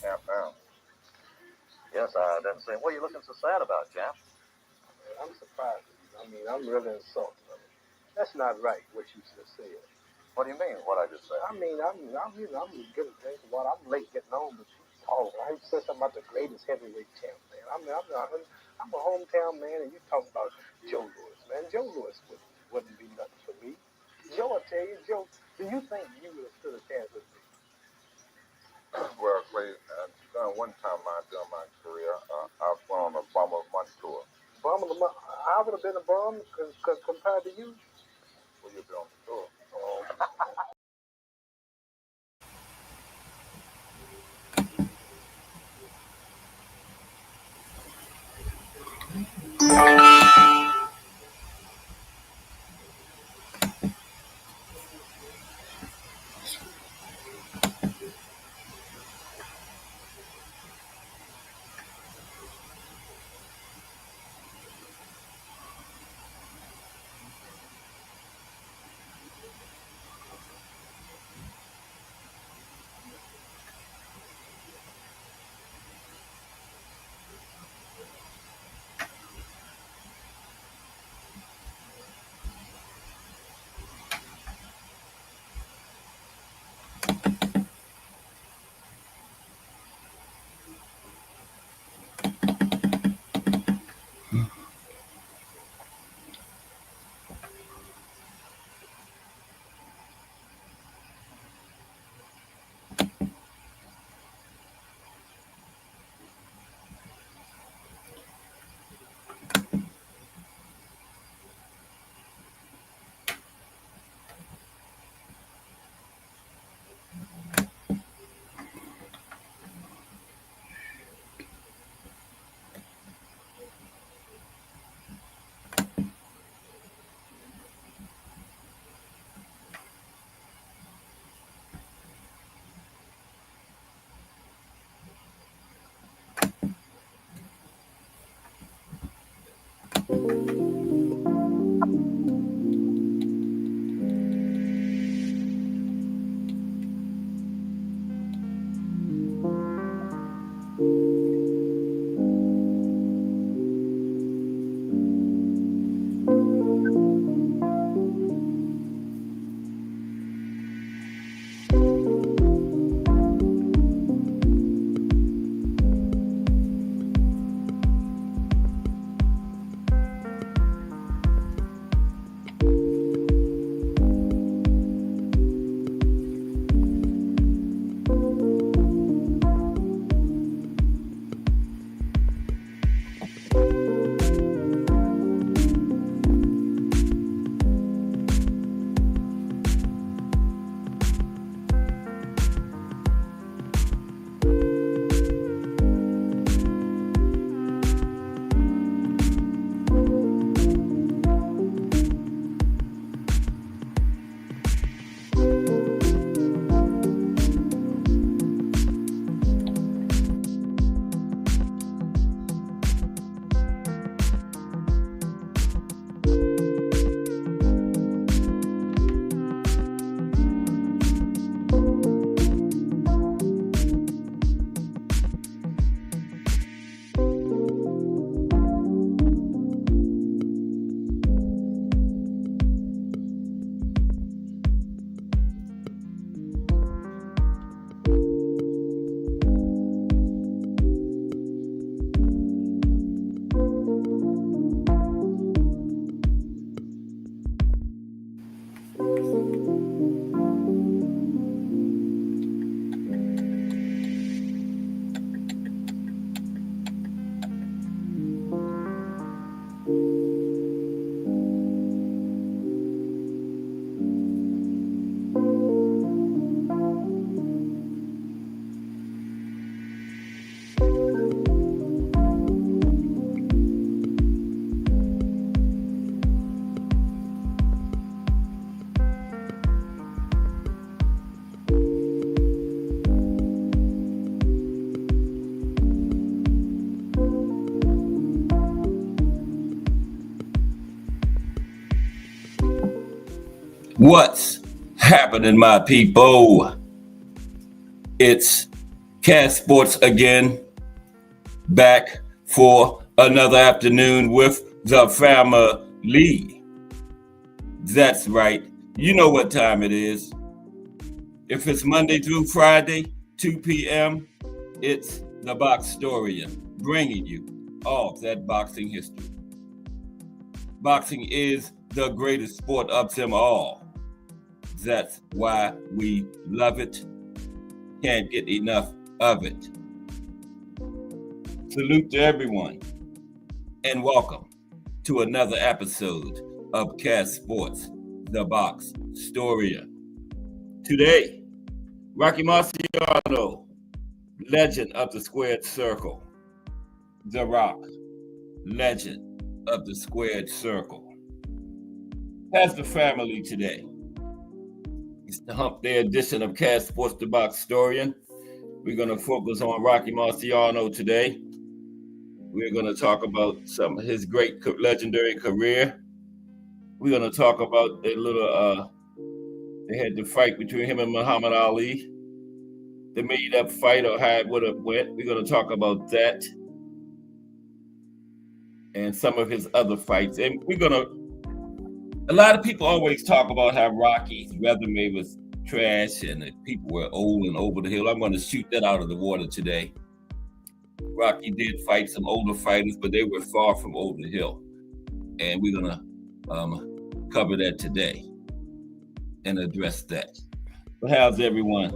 camp now. Yes, I didn't say. What are you looking so sad about, Jack? I'm surprised at you. I mean, I'm really insulted. I mean, that's not right what you just said. What do you mean, what I just said? I mean, I'm getting a drink of water. I'm late getting home, but you talking. I said something about the greatest heavyweight champ, man. I'm a hometown man, and you talking about Joe Louis, man. Joe Louis wouldn't be nothing for me. Joe, I tell you, Joe, do you think you would have stood a chance with me? Well, Clay, one time during my career, I went on a Bum of the Month tour. Bum of the month? I would have been a bum compared to you. Well, you've been on the tour. What's happening, my people? It's Cast Sports again, back for another afternoon with the family. That's right. You know what time it is. If it's Monday through Friday, 2 p.m., it's the Boxtorian, bringing you all that boxing history. Boxing is the greatest sport of them all. That's why we love it. Can't get enough of it. Salute to everyone, and welcome to another episode of Cast Sports, the Boxtorian. Today, Rocky Marciano, legend of the squared circle. The Rock, legend of the squared circle, has the family today. It's the hump day edition of Cast Sports, the Boxtorian. We're going to focus on Rocky Marciano today. We're going to talk about some of his great legendary career. We're going to talk about a little, they had the fight between him and Muhammad Ali. The made-up fight, or how it would have went. We're going to talk about that and some of his other fights. And a lot of people always talk about how Rocky's resume was trash and that people were old and over the hill. I'm going to shoot that out of the water today. Rocky did fight some older fighters, but they were far from over the hill. And we're going to cover that today and address that. But how's everyone?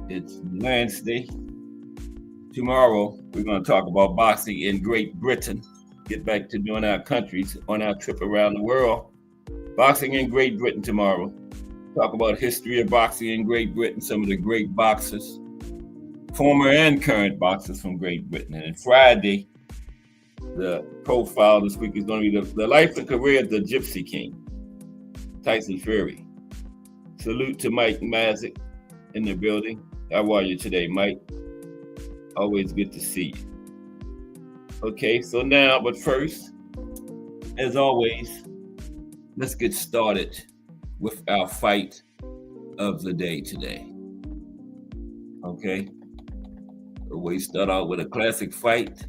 It's Wednesday. Tomorrow, we're going to talk about boxing in Great Britain. Get back to doing our countries on our trip around the world. Boxing in Great Britain tomorrow. Talk about history of boxing in Great Britain, some of the great boxers, former and current boxers from Great Britain. And Friday, the profile this week is going to be the life and career of the Gypsy King, Tyson Fury. Salute to Mike Mazik in the building. How are you today, Mike? Always good to see you. Okay, so now, but first, as always, let's get started with our fight of the day today. Okay, we start out with a classic fight.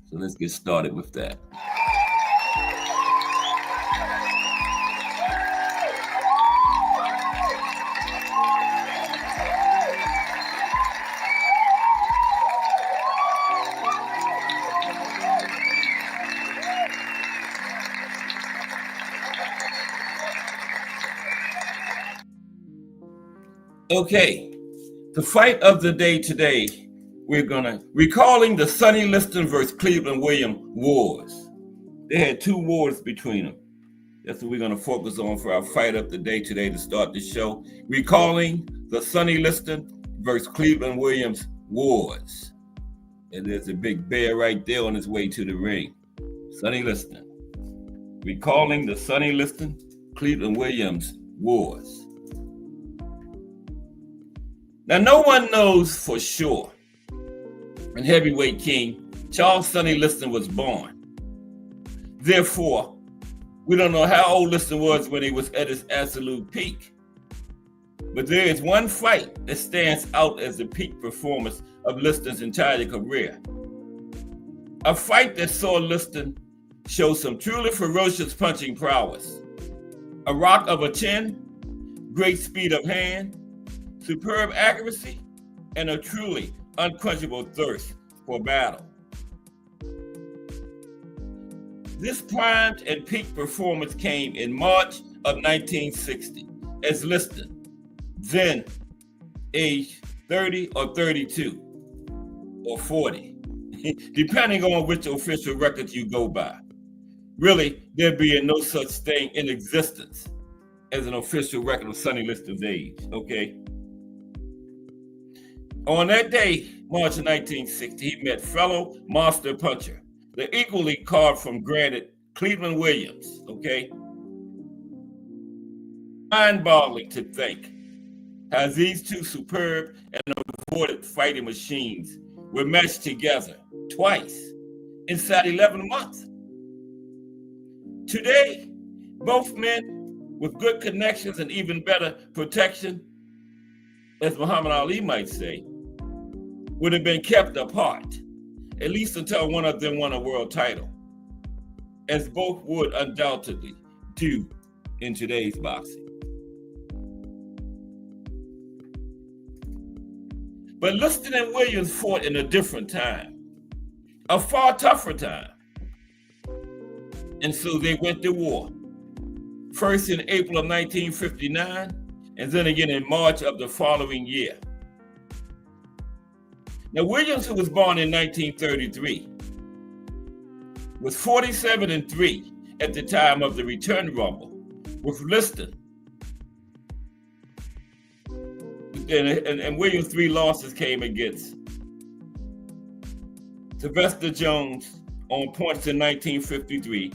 So let's get started with that. Okay, the fight of the day today, we're gonna recalling the Sonny Liston versus Cleveland Williams wars. They had two wars between them. That's what we're gonna focus on for our fight of the day today to start the show. Recalling the Sonny Liston versus Cleveland Williams wars. And there's a big bear right there on his way to the ring. Sonny Liston. Recalling the Sonny Liston, Cleveland Williams wars. Now, no one knows for sure when heavyweight king Charles Sonny Liston was born. Therefore, we don't know how old Liston was when he was at his absolute peak. But there is one fight that stands out as the peak performance of Liston's entire career. A fight that saw Liston show some truly ferocious punching prowess. A rock of a chin, great speed of hand, superb accuracy, and a truly unquenchable thirst for battle. This primed and peak performance came in March of 1960 as Liston, then age 30 or 32 or 40, depending on which official records you go by. Really, there being no such thing in existence as an official record of Sonny Liston's age, okay? On that day, March of 1960, he met fellow monster puncher, the equally carved from granite Cleveland Williams, okay? Mind-boggling to think how these two superb and avoided fighting machines were meshed together twice inside 11 months. Today, both men with good connections and even better protection as Muhammad Ali might say, would have been kept apart, at least until one of them won a world title, as both would undoubtedly do in today's boxing. But Liston and Williams fought in a different time, a far tougher time. And so they went to war, first in April of 1959, and then again in March of the following year. Now, Williams, who was born in 1933, was 47-3 at the time of the return rumble with Liston. And Williams' 3 losses came against Sylvester Jones on points in 1953,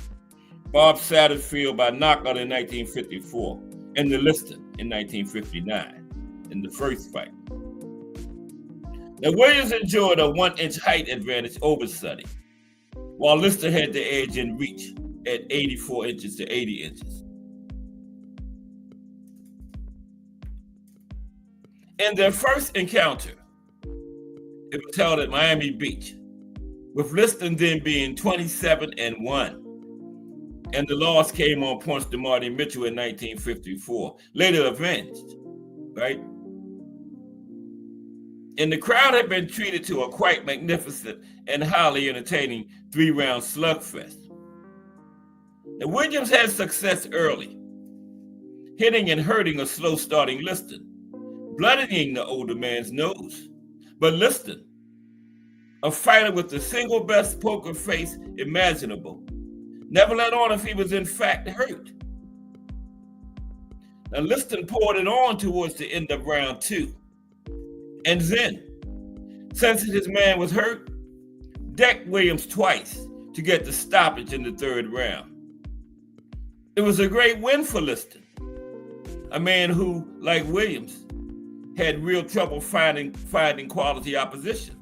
Bob Satterfield by knockout in 1954, and the Liston in 1959 in the first fight. Now, Williams enjoyed a 1-inch height advantage over Sonny, while Liston had the edge in reach at 84 inches to 80 inches. In their first encounter, it was held at Miami Beach, with Liston then being 27-1. And the loss came on points to Marty Mitchell in 1954, later avenged, right? And the crowd had been treated to a quite magnificent and highly entertaining 3-round slugfest. Now, Williams had success early, hitting and hurting a slow-starting Liston, bloodying the older man's nose. But Liston, a fighter with the single best poker face imaginable, never let on if he was in fact hurt. Now, Liston poured it on towards the end of round 2. And then, since his man was hurt, decked Williams twice to get the stoppage in the 3rd round. It was a great win for Liston, a man who, like Williams, had real trouble finding quality opposition.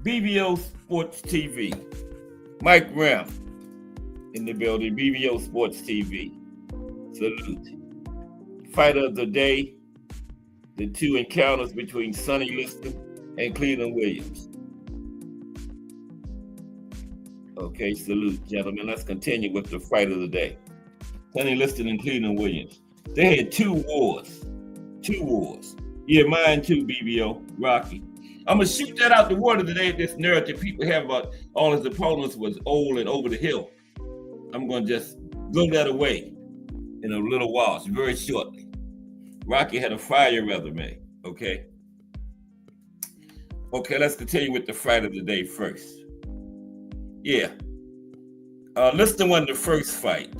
BBO Sports TV, Mike Ram in the building, BBO Sports TV, salute. Fighter of the day, the 2 encounters between Sonny Liston and Cleveland Williams. Okay, salute, gentlemen. Let's continue with the fight of the day. Sonny Liston and Cleveland Williams. They had 2 wars. 2 wars. Yeah, mine too, BBO, Rocky. I'm going to shoot that out the water today, this narrative people have about all his opponents was old and over the hill. I'm going to just blow that away in a little while, very shortly. Rocky had a fire resume, okay? Okay, let's continue with the fight of the day first. Yeah. Liston won the first fight.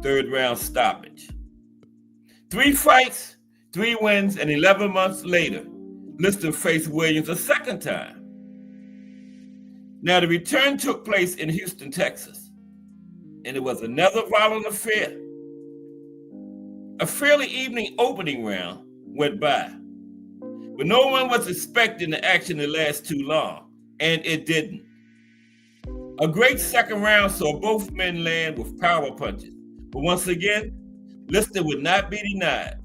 3rd round stoppage. 3 fights, 3 wins, and 11 months later, Liston faced Williams a second time. Now, the return took place in Houston, Texas, and it was another violent affair. A fairly evening opening round went by, but no one was expecting the action to last too long, and it didn't. A great second round saw both men land with power punches, but once again, Liston would not be denied.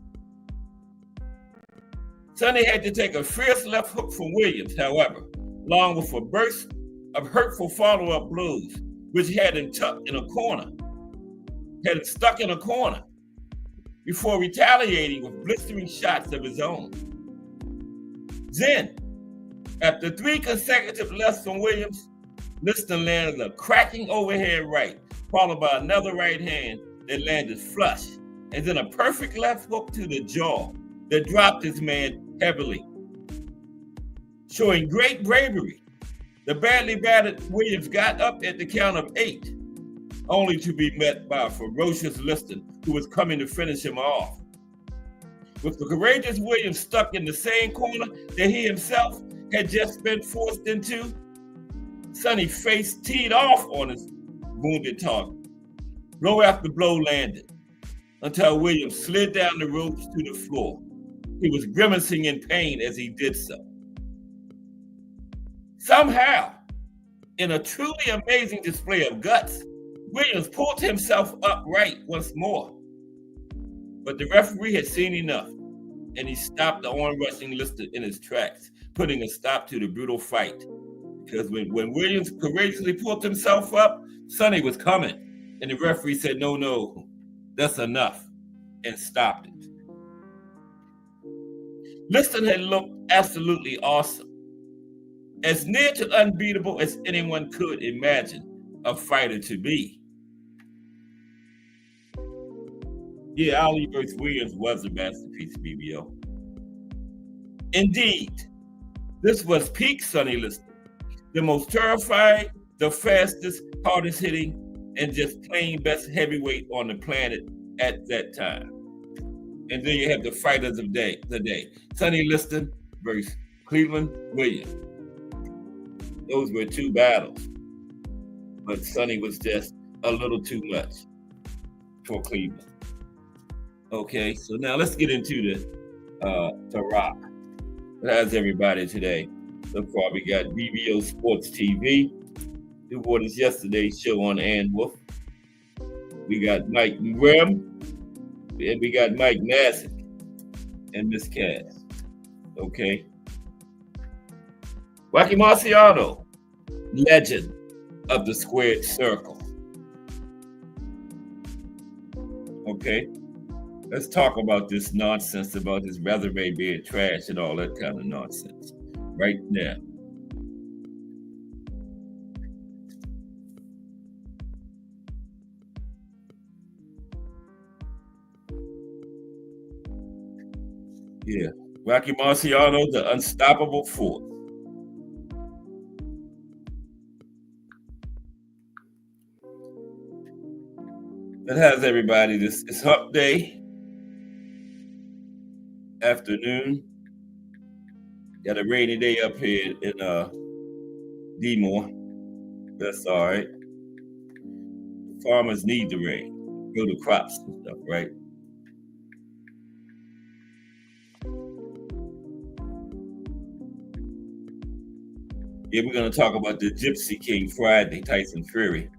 Sonny had to take a fierce left hook from Williams, however, along with a burst of hurtful follow-up blows, which had him stuck in a corner, before retaliating with blistering shots of his own. Then, after 3 consecutive lefts from Williams, Liston landed a cracking overhead right, followed by another right hand that landed flush, and then a perfect left hook to the jaw that dropped his man heavily. Showing great bravery, the badly battered Williams got up at the count of 8, only to be met by a ferocious Liston who was coming to finish him off. With the courageous Williams stuck in the same corner that he himself had just been forced into, Sonny's face teed off on his wounded target. Blow after blow landed until Williams slid down the ropes to the floor. He was grimacing in pain as he did so. Somehow, in a truly amazing display of guts, Williams pulled himself upright once more. But the referee had seen enough, and he stopped the onrushing Lister in his tracks, putting a stop to the brutal fight. Because when Williams courageously pulled himself up, Sonny was coming, and the referee said, no, that's enough, and stopped it. Liston had looked absolutely awesome, as near to unbeatable as anyone could imagine a fighter to be. Yeah, Ali vs. Williams was a masterpiece, BBO. Indeed, this was peak Sonny Liston, the most terrifying, the fastest, hardest hitting, and just plain best heavyweight on the planet at that time. And then you have the fighters of the day. Sonny Liston versus Cleveland Williams. Those were two battles. But Sonny was just a little too much for Cleveland. Okay, so now let's get into the Rock. How's everybody today? So far, we got BBO Sports TV, who brought us yesterday's show on Ann Wolf. We got Mike Graham, and we got Mike Nassick and Miss Cass. Okay. Rocky Marciano, legend of the squared circle. Okay. Let's talk about this nonsense about his resume being trash and all that kind of nonsense right now. Yeah, Rocky Marciano, the unstoppable force. That has everybody. This is Hump Day afternoon. Got a rainy day up here in D-Moore. That's all right. Farmers need the rain. Grow the crops and stuff, right? Yeah, we're going to talk about the Gypsy King Friday, Tyson Fury.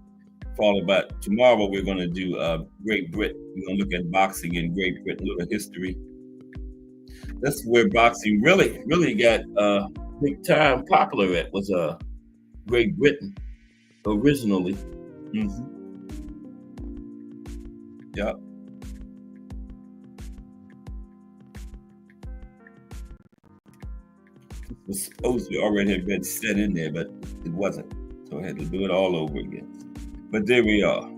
Followed by tomorrow, we're going to do Great Britain. We're going to look at boxing in Great Britain, a little history. That's where boxing really got big time popular at, was Great Britain originally. Yep. It was supposed to already have been set in there, but it wasn't. So I had to do it all over again. But there we are.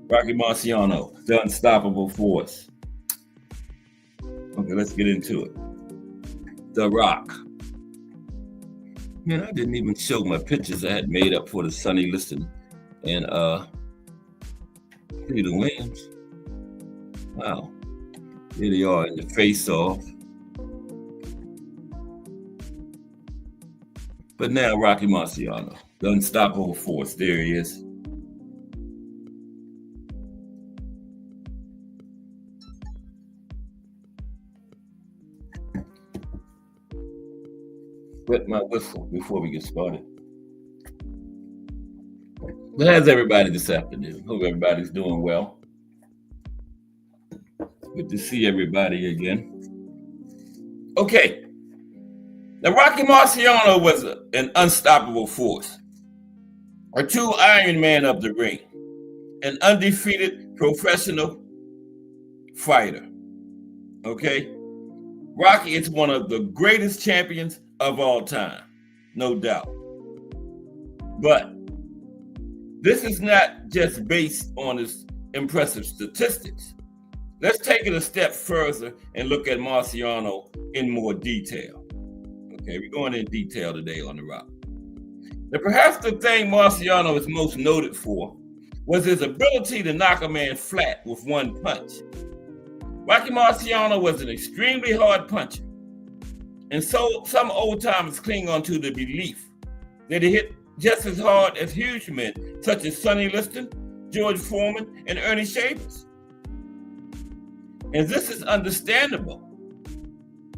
Rocky Marciano, the unstoppable force. Okay, let's get into it. The Rock. Man, I didn't even show my pictures I had made up for the Sonny Liston and Peter Williams. Wow. Here they are in the face-off. But now Rocky Marciano, the unstoppable force. There he is. Wet my whistle before we get started. But how's everybody this afternoon? Hope everybody's doing well. Good to see everybody again. Okay. Now, Rocky Marciano was an unstoppable force, a true Iron Man of the ring, an undefeated professional fighter. Okay? Rocky is one of the greatest champions of all time, no doubt. But this is not just based on his impressive statistics. Let's take it a step further and look at Marciano in more detail. Okay, we're going in detail today on The Rock. Now, perhaps the thing Marciano is most noted for was his ability to knock a man flat with one punch. Rocky Marciano was an extremely hard puncher. And so some old timers cling on to the belief that he hit just as hard as huge men such as Sonny Liston, George Foreman, and Ernie Shavers. And this is understandable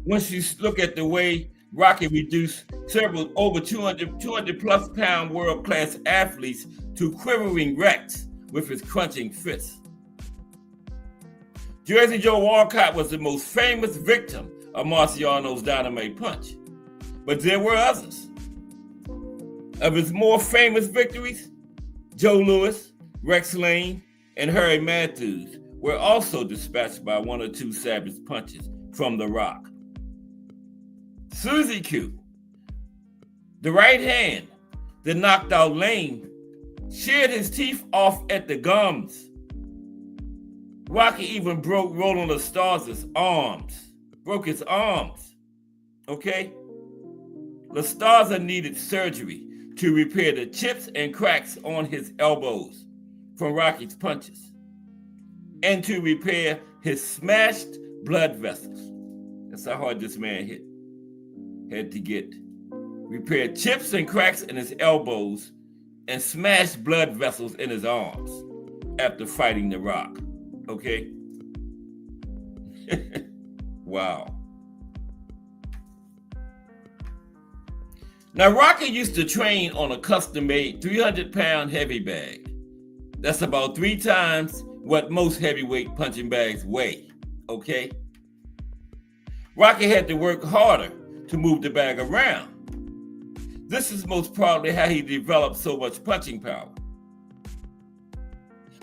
once you look at the way Rocky reduced several over 200 plus pound world-class athletes to quivering wrecks with his crunching fists. Jersey Joe Walcott was the most famous victim of Marciano's dynamite punch, but there were others. Of his more famous victories, Joe Louis, Rex Lane, and Harry Matthews were also dispatched by one or two savage punches from The Rock. Susie Q, the right hand that knocked out Lane, sheared his teeth off at the gums. Rocky even broke Roland LaStar's arms, broke his arms, okay? LaStarza needed surgery to repair the chips and cracks on his elbows from Rocky's punches and to repair his smashed blood vessels. That's how hard this man hit. Had to get repaired chips and cracks in his elbows and smashed blood vessels in his arms after fighting The Rock. Okay? Wow. Now, Rocky used to train on a custom-made 300-pound heavy bag. That's about 3 times what most heavyweight punching bags weigh, okay? Rocky had to work harder to move the bag around. This is most probably how he developed so much punching power.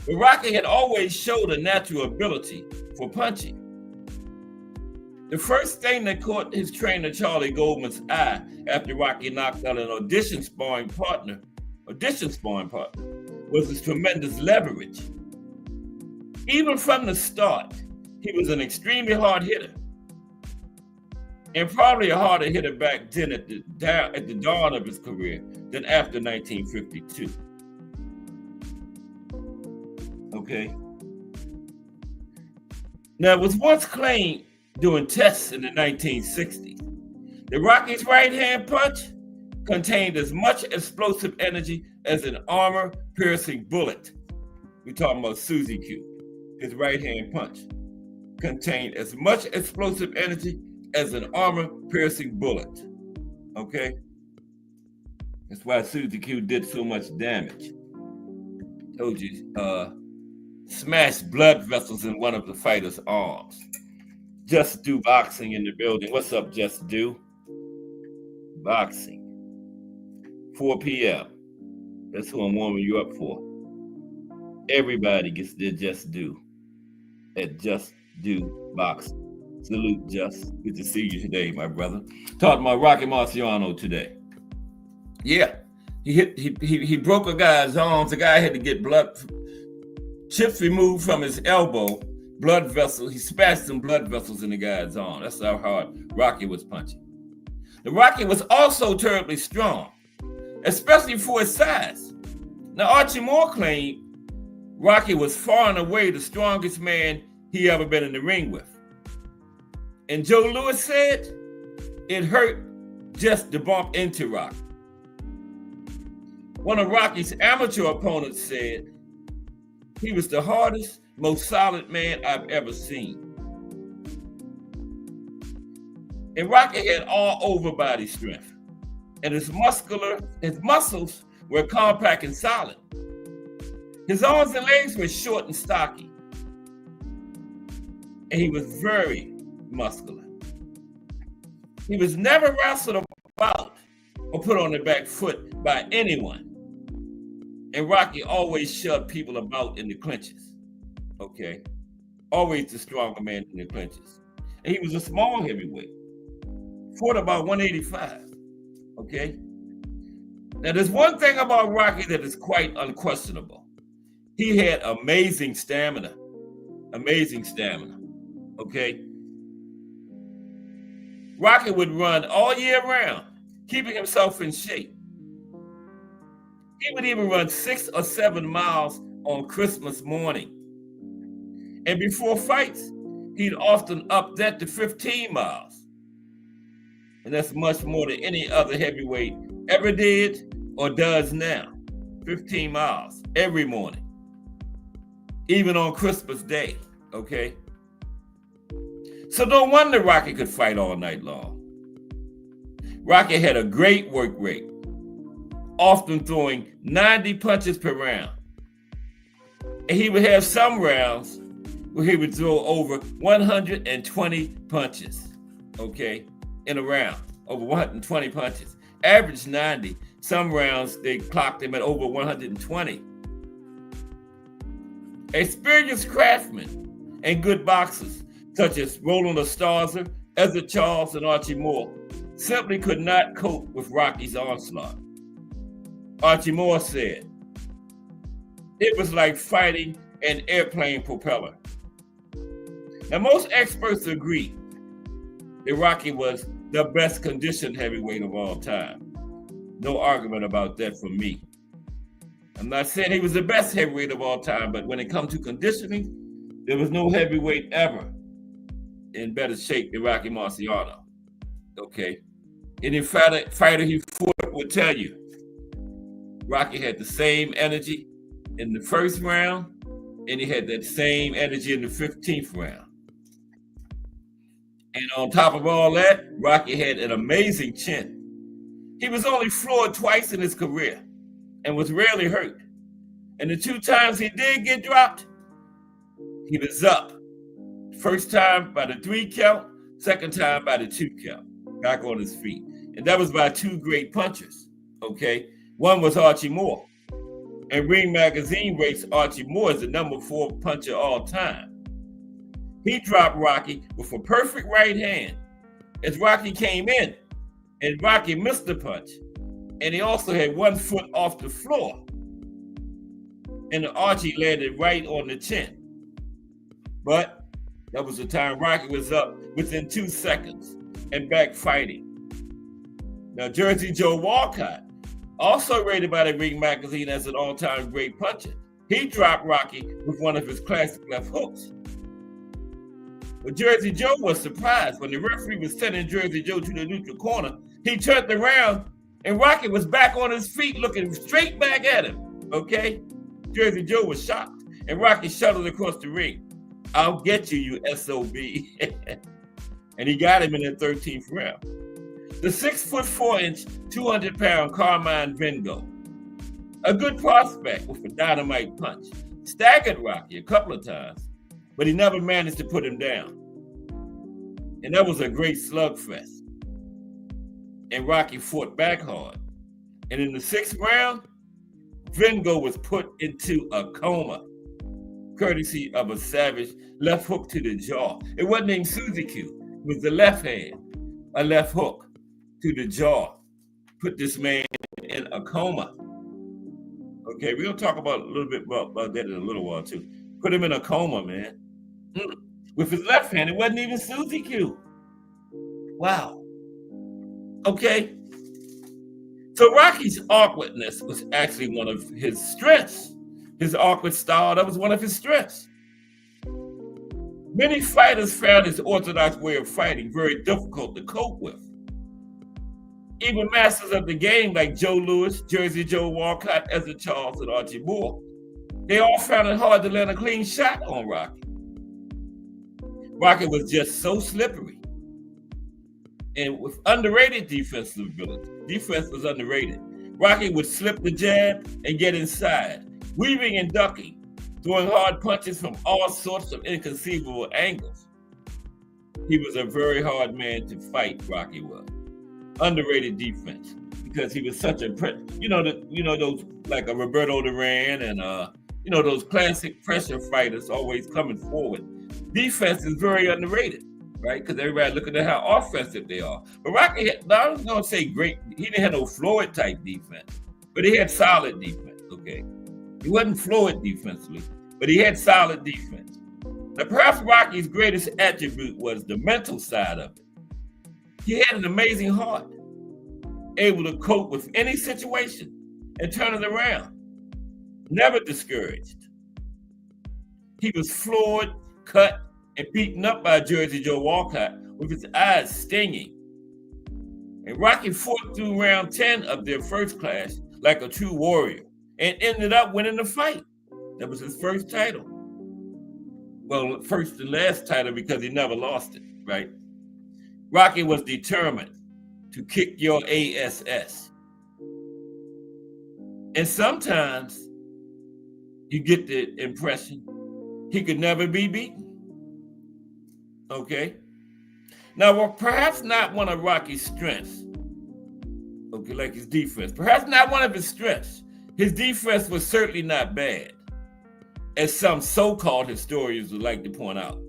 But Rocky had always showed a natural ability for punching. The first thing that caught his trainer Charlie Goldman's eye after Rocky knocked out an audition sparring partner, was his tremendous leverage. Even from the start, he was an extremely hard hitter, and probably a harder hitter back then at the dawn of his career than after 1952. Okay. Now, it was once claimed during tests in the 1960s that Rocky's right-hand punch contained as much explosive energy as an armor-piercing bullet. We're talking about Susie Q. His right-hand punch contained as much explosive energy as an armor-piercing bullet. Okay? That's why Susie Q did so much damage. Told you, smashed blood vessels in one of the fighter's arms. Just Do Boxing in the building. What's up, Just Do? Boxing. 4 p.m. That's who I'm warming you up for. Everybody gets their Just Do at Just Do Boxing. Salute, Just. Good to see you today, my brother. Talking about Rocky Marciano today. Yeah, he broke a guy's arms. The guy had to get chips removed from his elbow. Blood vessel. He smashed some blood vessels in the guy's arm. That's how hard Rocky was punching. The Rocky was also terribly strong, especially for his size. Now, Archie Moore claimed Rocky was far and away the strongest man he ever been in the ring with. And Joe Louis said it hurt just to bump into Rocky. One of Rocky's amateur opponents said he was the hardest, most solid man I've ever seen. And Rocky had all over body strength, and his muscles were compact and solid. His arms and legs were short and stocky, and he was very muscular. He was never wrestled about or put on the back foot by anyone. And Rocky always shoved people about in the clinches. Okay. Always the stronger man in the clinches. And he was a small heavyweight. Fought about 185. Okay. Now, there's one thing about Rocky that is quite unquestionable. He had amazing stamina. Amazing stamina. Okay. Rocky would run all year round, keeping himself in shape. He would even run 6 or 7 miles on Christmas morning. And before fights, he'd often up that to 15 miles. And that's much more than any other heavyweight ever did or does now. 15 miles every morning. Even on Christmas Day, okay? So no wonder Rocky could fight all night long. Rocky had a great work rate, often throwing 90 punches per round. And he would have some rounds where he would throw over 120 punches, okay, in a round, over 120 punches. Average 90. Some rounds, they clocked him at over 120. Experienced craftsmen and good boxers, such as Roland Estarza, Ezra Charles, and Archie Moore, simply could not cope with Rocky's onslaught. Archie Moore said, "It was like fighting an airplane propeller." Now, most experts agree that Rocky was the best conditioned heavyweight of all time. No argument about that from me. I'm not saying he was the best heavyweight of all time, but when it comes to conditioning, there was no heavyweight ever in better shape than Rocky Marciano. Okay? Any fighter he fought would tell you Rocky had the same energy in the first round, and he had that same energy in the 15th round. And on top of all that, Rocky had an amazing chin. He was only floored twice in his career and was rarely hurt. And the 2 times he did get dropped, he was up. First time by the 3 count, second time by the 2 count, back on his feet. And that was by 2 great punchers, okay? One was Archie Moore. And Ring Magazine rates Archie Moore as the number 4 puncher all time. He dropped Rocky with a perfect right hand as Rocky came in, and Rocky missed the punch. And he also had 1 foot off the floor. And Archie landed right on the chin. But that was the time Rocky was up within 2 seconds and back fighting. Now, Jersey Joe Walcott, also rated by the Ring Magazine as an all-time great puncher, he dropped Rocky with one of his classic left hooks. But Jersey Joe was surprised when the referee was sending Jersey Joe to the neutral corner. He turned around and Rocky was back on his feet looking straight back at him, okay? Jersey Joe was shocked and Rocky shuttled across the ring. "I'll get you, you SOB." And he got him in the 13th round. The 6'4" 200-pound Carmine Vengo, a good prospect with a dynamite punch, staggered Rocky a couple of times, but he never managed to put him down. And that was a great slugfest. And Rocky fought back hard. And in the 6th round, Vengo was put into a coma, courtesy of a savage left hook to the jaw. It wasn't named Suzuki, it was the left hand, a left hook to the jaw. Put this man in a coma. Okay, we're gonna talk about a little bit about that in a little while too. Put him in a coma, man. With his left hand, it wasn't even Suzuki. Wow. Okay. So Rocky's awkwardness was actually one of his strengths. His awkward style, that was one of his strengths. Many fighters found his orthodox way of fighting very difficult to cope with. Even masters of the game like Joe Louis, Jersey Joe Walcott, Ezra Charles, and Archie Moore, they all found it hard to land a clean shot on Rocky. Rocky was just so slippery. And with underrated defensive ability, defense was underrated. Rocky would slip the jab and get inside, weaving and ducking, throwing hard punches from all sorts of inconceivable angles. He was a very hard man to fight, Rocky was. Underrated defense, because he was such a, those like a Roberto Duran and those classic pressure fighters always coming forward. Defense is very underrated, right? Because everybody looking at how offensive they are. But Rocky had, I was gonna say great, he didn't have no Floyd type defense, but he had solid defense, okay? He wasn't Floyd defensively, but he had solid defense. Now perhaps Rocky's greatest attribute was the mental side of it. He had an amazing heart, able to cope with any situation and turn it around, never discouraged. He was floored, cut, and beaten up by Jersey Joe Walcott with his eyes stinging. And Rocky fought through round 10 of their first clash like a true warrior and ended up winning the fight. That was his first title. Well, first and last title because he never lost it, right? Rocky was determined to kick your ass. And sometimes you get the impression he could never be beaten. Okay. Now, well, perhaps not one of Rocky's strengths. Okay, like his defense. Perhaps not one of his strengths. His defense was certainly not bad, as some so-called historians would like to point out.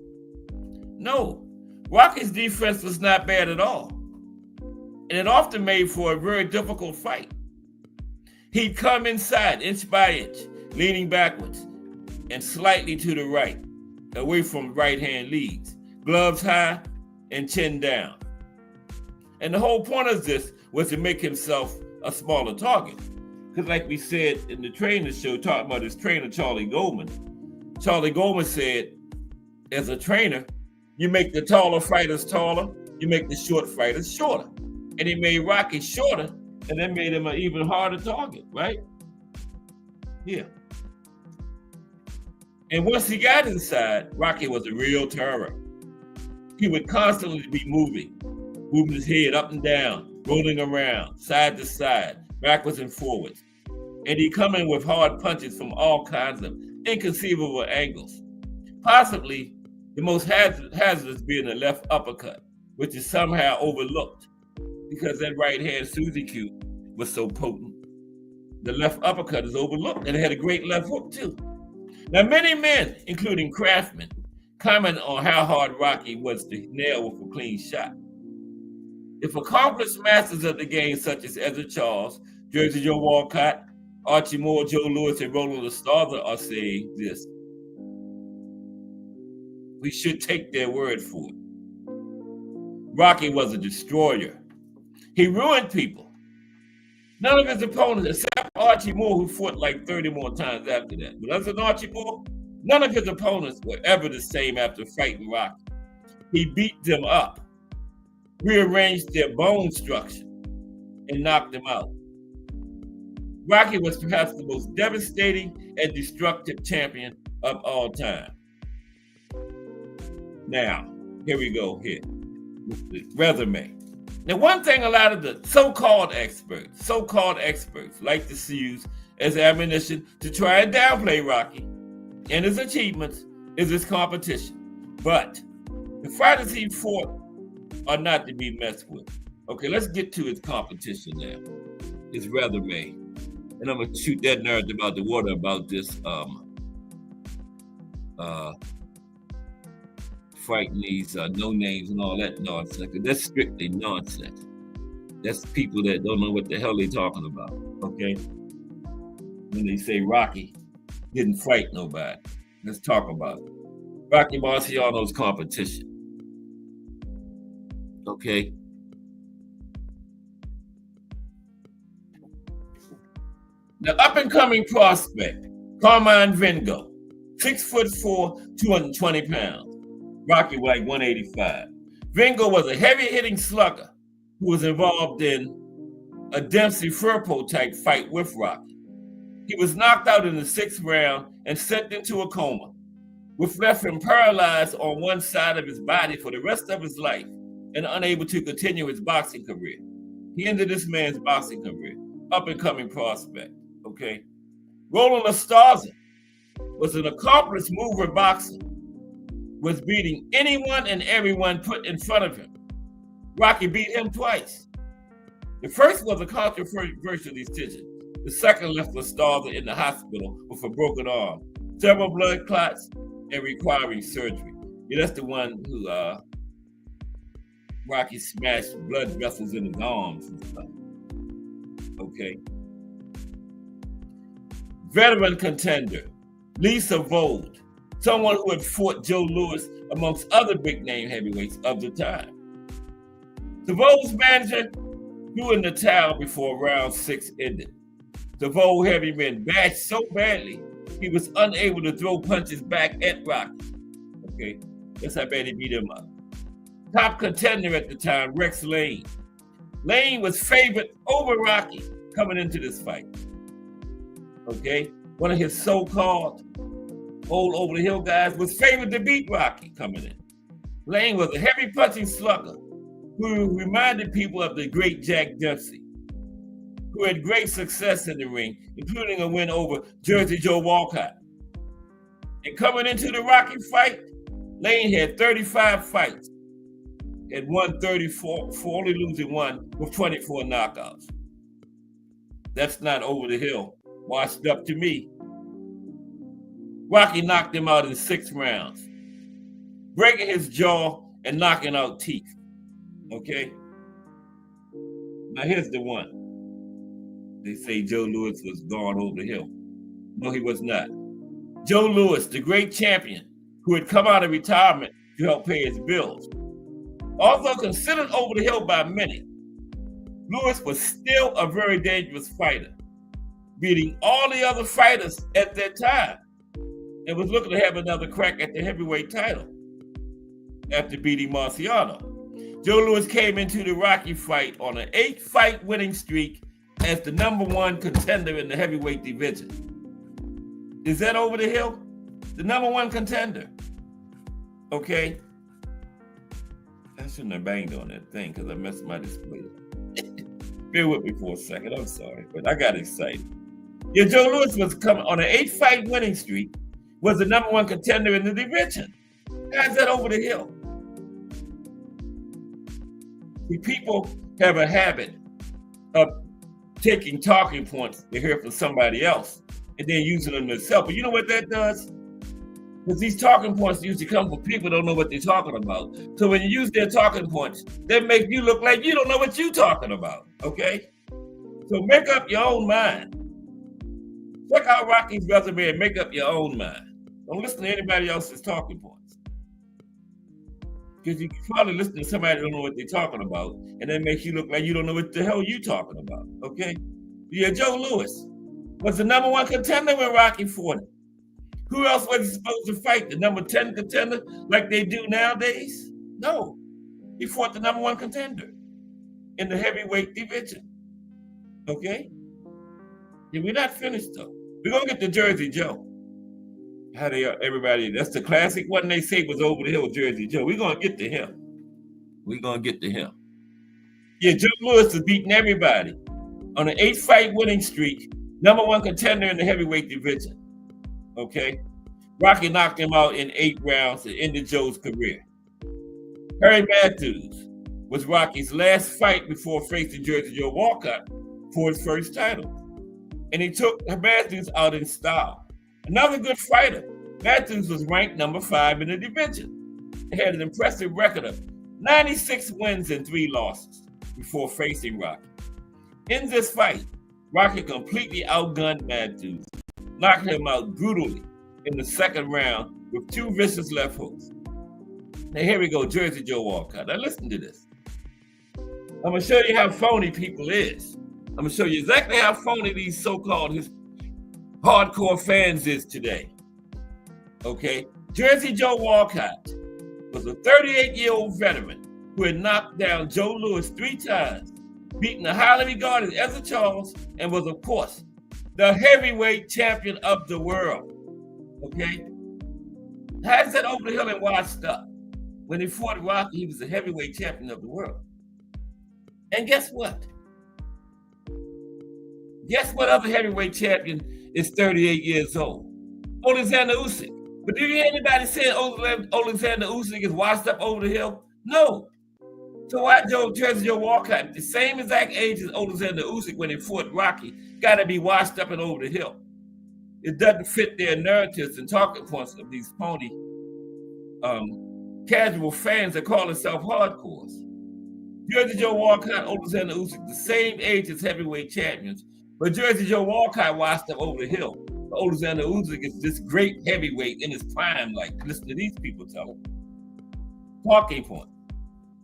No, Rocky's defense was not bad at all, and it often made for a very difficult fight. He'd come inside inch by inch, leaning backwards and slightly to the right, away from right-hand leads, gloves high and chin down. And the whole point of this was to make himself a smaller target. Because like we said in the trainer show, talking about his trainer, Charlie Goldman said, as a trainer, you make the taller fighters taller, you make the short fighters shorter. And he made Rocky shorter, and that made him an even harder target, right? Yeah. And once he got inside, Rocky was a real terror. He would constantly be moving his head up and down, rolling around, side to side, backwards and forwards. And he'd come in with hard punches from all kinds of inconceivable angles. Possibly the most hazardous being the left uppercut, which is somehow overlooked because that right hand Susie Q was so potent. The left uppercut is overlooked, and it had a great left hook too. Now, many men, including Craftsman, comment on how hard Rocky was to nail with a clean shot. If accomplished masters of the game, such as Ezra Charles, Jersey Joe Walcott, Archie Moore, Joe Louis, and Roland Estarza are saying this, we should take their word for it. Rocky was a destroyer. He ruined people. None of his opponents, except Archie Moore, who fought like 30 more times after that. But other than Archie Moore, none of his opponents were ever the same after fighting Rocky. He beat them up, rearranged their bone structure, and knocked them out. Rocky was perhaps the most devastating and destructive champion of all time. Now, here we go here with the resume. Now, one thing a lot of the so-called experts like to use as ammunition to try and downplay Rocky and his achievements is his competition. But the fighters he fought are not to be messed with. Okay, let's get to his competition now, his resume. And I'm going to shoot that narrative out the water about this fighting these no names and all that nonsense. That's strictly nonsense. That's people that don't know what the hell they're talking about, okay? When they say Rocky didn't fight nobody. Let's talk about it. Rocky Marciano's competition, okay? The up-and-coming prospect, Carmine Vingo, 6'4", 220 pounds. Rocky was like 185. Vingo was a heavy-hitting slugger who was involved in a Dempsey-Firpo type fight with Rocky. He was knocked out in the 6th round and sent into a coma, which left him paralyzed on one side of his body for the rest of his life and unable to continue his boxing career. He ended this man's boxing career, up-and-coming prospect, okay? Roland Estarza was an accomplished mover boxer, was beating anyone and everyone put in front of him. Rocky beat him twice. The first was a controversial decision. The second left Estarza in the hospital with a broken arm, several blood clots, and requiring surgery. Yeah, that's the one who Rocky smashed blood vessels in his arms and stuff. Okay. Veteran contender, Lisa Vold, someone who had fought Joe Louis amongst other big name heavyweights of the time. Vold's manager threw in the towel before round 6 ended. Vold heavy man bashed so badly he was unable to throw punches back at Rocky. Okay, that's how bad he beat him up. Top contender at the time, Rex Lane. Lane was favored over Rocky coming into this fight. Okay, one of his so-called old over-the-hill guys was favored to beat Rocky coming in. Lane was a heavy punching slugger who reminded people of the great Jack Dempsey, who had great success in the ring, including a win over Jersey Joe Walcott. And coming into the Rocky fight, Lane had 35 fights, had won 34, only losing one with 24 knockouts. That's not over the hill. Washed up to me. Rocky knocked him out in 6 rounds, breaking his jaw and knocking out teeth. Okay? Now here's the one. They say Joe Louis was gone over the hill. No, he was not. Joe Louis, the great champion who had come out of retirement to help pay his bills. Although considered over the hill by many, Louis was still a very dangerous fighter, beating all the other fighters at that time, and was looking to have another crack at the heavyweight title after beating Marciano. Joe Louis came into the Rocky fight on an 8-fight winning streak as the #1 contender in the heavyweight division. Is that over the hill? The #1 contender. Okay. I shouldn't have banged on that thing because I messed my display. Bear with me for a second. I'm sorry, but I got excited. Yeah, Joe Louis was coming on an 8-fight winning streak, was the #1 contender in the division. How's that over the hill? See, people have a habit of taking talking points they hear from somebody else and then using them themselves. But you know what that does? Because these talking points usually come from people who don't know what they're talking about. So when you use their talking points, they make you look like you don't know what you're talking about, okay? So make up your own mind. Check out Rocky's resume and make up your own mind. Don't listen to anybody else's talking points. Because you can probably listen to somebody who don't know what they're talking about, and that makes you look like you don't know what the hell you're talking about, okay? Yeah, Joe Louis was the #1 contender when Rocky fought him. Who else was he supposed to fight? The #10 contender like they do nowadays? No. He fought the #1 contender in the heavyweight division. Okay? Yeah, we're not finished though. We're gonna get to Jersey Joe. How they are, everybody, that's the classic one they say was over the hill, Jersey Joe. We're gonna get to him. We're gonna get to him. Yeah, Joe Louis is beating everybody on an 8-fight winning streak, #1 contender in the heavyweight division. Okay, Rocky knocked him out in 8 rounds and ended Joe's career. Harry Matthews was Rocky's last fight before facing Jersey Joe Walcott for his first title. And he took Matthews out in style. Another good fighter, Matthews was ranked #5 in the division. He had an impressive record of 96 wins and 3 losses before facing Rocky. In this fight, Rocky completely outgunned Matthews, knocked him out brutally in the 2nd round with 2 vicious left hooks. Now here we go, Jersey Joe Walcott. Now listen to this. I'm gonna show you how phony people is. I'm gonna show you exactly how phony these so-called hardcore fans is today. Okay, Jersey Joe Walcott was a 38-year-old veteran who had knocked down Joe Louis 3 times, beaten the highly regarded Ezra Charles, and was, of course, the heavyweight champion of the world. Okay? How's that over the hill and washed up? When he fought Rocky, he was the heavyweight champion of the world. And guess what? Guess what other heavyweight champion is 38 years old? Alexander Usyk. But do you hear anybody saying Alexander Usyk is washed up over the hill? No. So why Jersey Joe Walcott, the same exact age as Alexander Usyk when he fought Rocky, got to be washed up and over the hill? It doesn't fit their narratives and talking points of these phony casual fans that call themselves hardcores. Jersey Joe Walcott, Alexander Usyk, the same age as heavyweight champions, but Jersey Joe Walcott washed up over the hill. Alexander Usyk is this great heavyweight in his prime. Like, listen to these people telling. Talking points.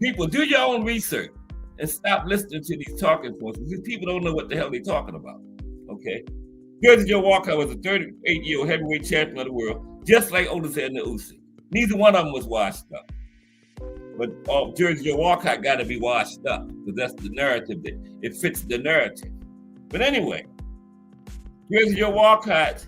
People, do your own research and stop listening to these talking points because people don't know what the hell they're talking about. Okay? Jersey Joe Walcott was a 38-year-old heavyweight champion of the world, just like Alexander Usyk. Neither one of them was washed up. But Jersey Joe Walcott got to be washed up because that's the narrative. It fits the narrative. But anyway, Jersey Joe Walcott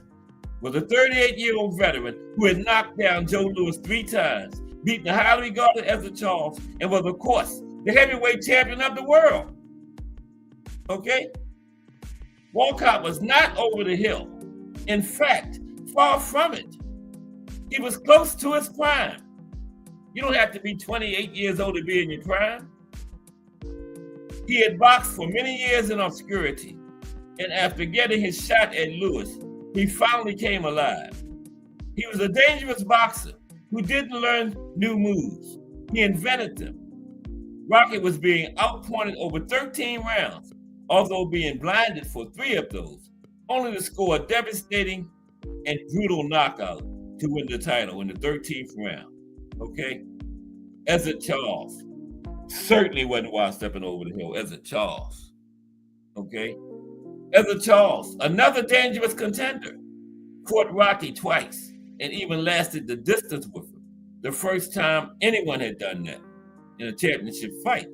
was a 38-year-old veteran who had knocked down Joe Louis 3 times, beaten the highly regarded Ezra Charles, and was, of course, the heavyweight champion of the world. Okay? Walcott was not over the hill. In fact, far from it. He was close to his prime. You don't have to be 28 years old to be in your prime. He had boxed for many years in obscurity, and after getting his shot at Lewis, he finally came alive. He was a dangerous boxer who didn't learn new moves. He invented them. Rocky was being outpointed over 13 rounds, although being blinded for 3 of those, only to score a devastating and brutal knockout to win the title in the 13th round. Okay? Ezzard Charles certainly wasn't wild stepping over the hill. Ezzard Charles. Okay? Ezzard Charles, another dangerous contender, fought Rocky twice and even lasted the distance with him, the first time anyone had done that in a championship fight.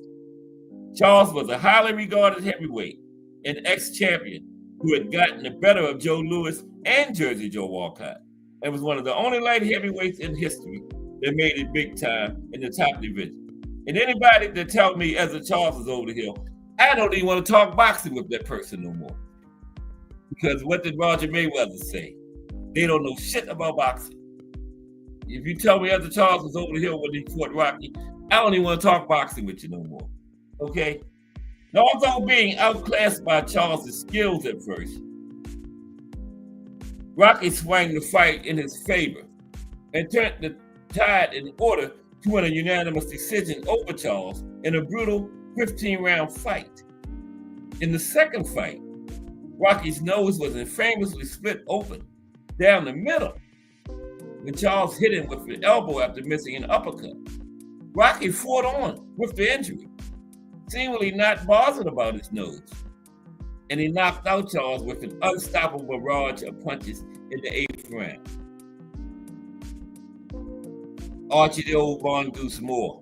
Charles was a highly regarded heavyweight, an ex-champion who had gotten the better of Joe Louis and Jersey Joe Walcott, and was one of the only light heavyweights in history that made it big time in the top division. And anybody that tells me Ezzard Charles is over the hill, I don't even want to talk boxing with that person no more. Because what did Roger Mayweather say? They don't know shit about boxing. If you tell me Ezzard Charles was over the hill when he fought Rocky, I don't even want to talk boxing with you no more. Okay? Now, although being outclassed by Charles' skills at first, Rocky swung the fight in his favor and turned the tide in order to win a unanimous decision over Charles in a brutal 15-round fight. In the second fight, Rocky's nose was infamously split open down the middle when Charles hit him with the elbow after missing an uppercut. Rocky fought on with the injury, seemingly not bothered about his nose, and he knocked out Charles with an unstoppable barrage of punches in the 8th round. Archie the Old Mongoose Moore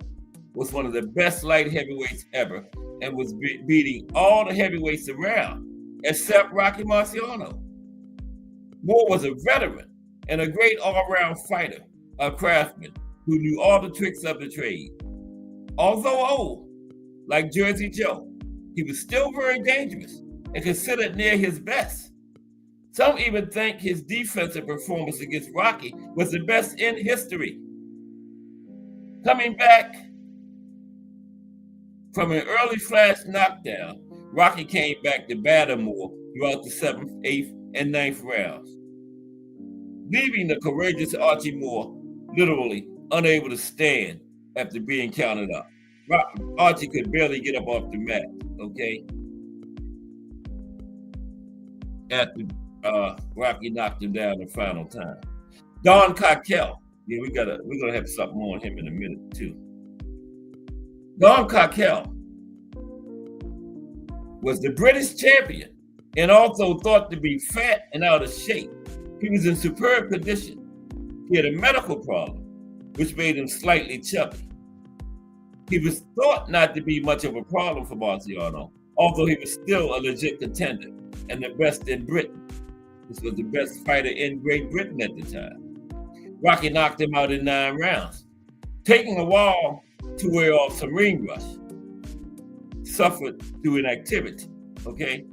was one of the best light heavyweights ever and was beating all the heavyweights around except Rocky Marciano. Moore was a veteran and a great all-round fighter, a craftsman who knew all the tricks of the trade. Although old, like Jersey Joe, he was still very dangerous and considered near his best. Some even think his defensive performance against Rocky was the best in history. Coming back from an early flash knockdown, Rocky came back to batter Moore throughout the 7th, 8th, and 9th rounds, leaving the courageous Archie Moore literally unable to stand after being counted out. Archie could barely get up off the mat, okay? After Rocky knocked him down the final time. Don Cockell, yeah, we're gonna have something on him in a minute too. Don Cockell was the British champion and also thought to be fat and out of shape. He was in superb condition. He had a medical problem, which made him slightly chubby. He was thought not to be much of a problem for Marciano, although he was still a legit contender and the best in Britain. This was the best fighter in Great Britain at the time. Rocky knocked him out in 9 rounds, taking a while to wear off some ring rust, suffered through inactivity, okay?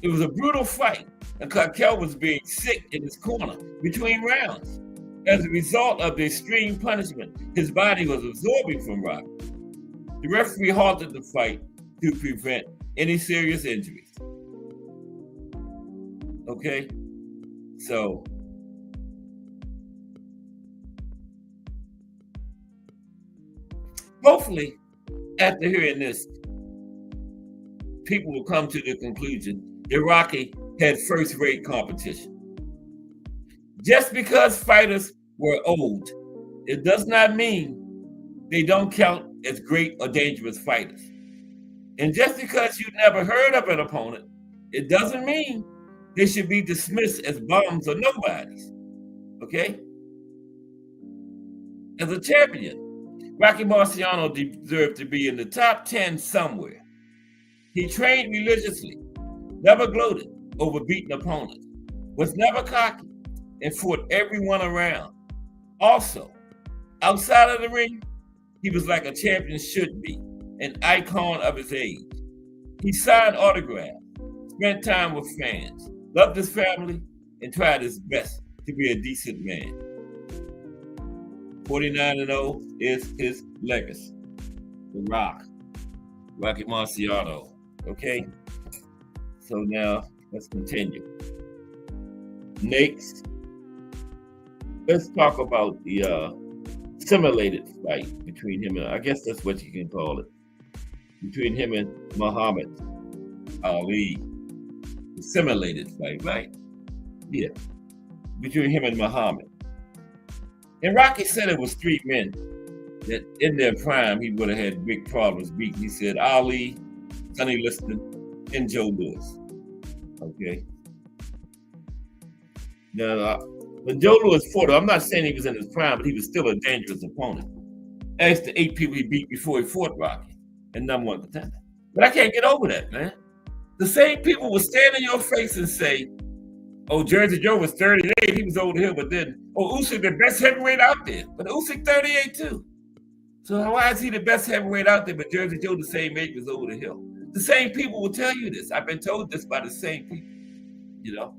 It was a brutal fight, and Cockell was being sick in his corner between rounds. As a result of the extreme punishment his body was absorbing from Rocky, the referee halted the fight to prevent any serious injuries. Okay? So, hopefully, after hearing this, people will come to the conclusion that Rocky had first-rate competition. Just because fighters were old, it does not mean they don't count as great or dangerous fighters. And just because you never heard of an opponent, it doesn't mean they should be dismissed as bums or nobodies. Okay? As a champion, Rocky Marciano deserved to be in the top 10 somewhere. He trained religiously, never gloated over beating opponents, was never cocky, and fought everyone around. Also, outside of the ring, he was like a champion should be, an icon of his age. He signed autographs, spent time with fans, loved his family, and tried his best to be a decent man. 49-0 is his legacy. The Rocky Marciano. Okay? So now let's continue. Next, let's talk about the simulated fight between him and, I guess that's what you can call it, between him and Muhammad Ali. The simulated fight, right? Yeah, between him and Muhammad. And Rocky said it was three men that in their prime he would have had big problems beating. He said Ali, Sonny Liston, and Joe Louis. Okay. Now, when Joe Louis fought, I'm not saying he was in his prime, but he was still a dangerous opponent. Ask the 8 people he beat before he fought Rocky, and none won contender. But I can't get over that, man. The same people will stand in your face and say, oh, Jersey Joe was 38, he was over the hill, but then, oh, Usyk the best heavyweight out there, but Usyk 38 too. So why is he the best heavyweight out there, but Jersey Joe the same age was over the hill? The same people will tell you this. I've been told this by the same people, you know?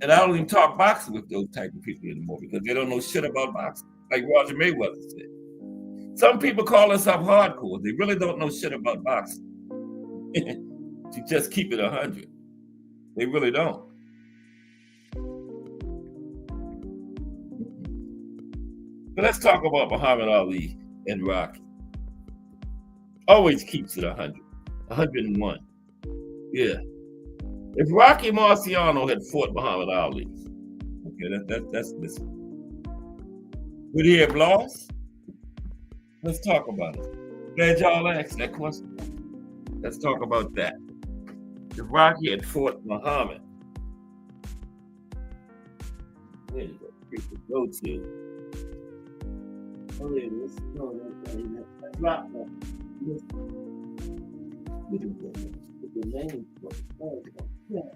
And I don't even talk boxing with those type of people anymore because they don't know shit about boxing, like Roger Mayweather said. Some people call themselves hardcore. They really don't know shit about boxing. To just keep it 100. They really don't. But let's talk about Muhammad Ali and Rocky. Always keeps it 100. 101. Yeah. If Rocky Marciano had fought Muhammad Ali, okay, that's this one. Would he have lost? Let's talk about it. Glad y'all asked that question. Let's talk about that. If Rocky had fought Muhammad, where did that people go to? Oh, yeah, let's go. That's Rocky. The name for it. Yeah.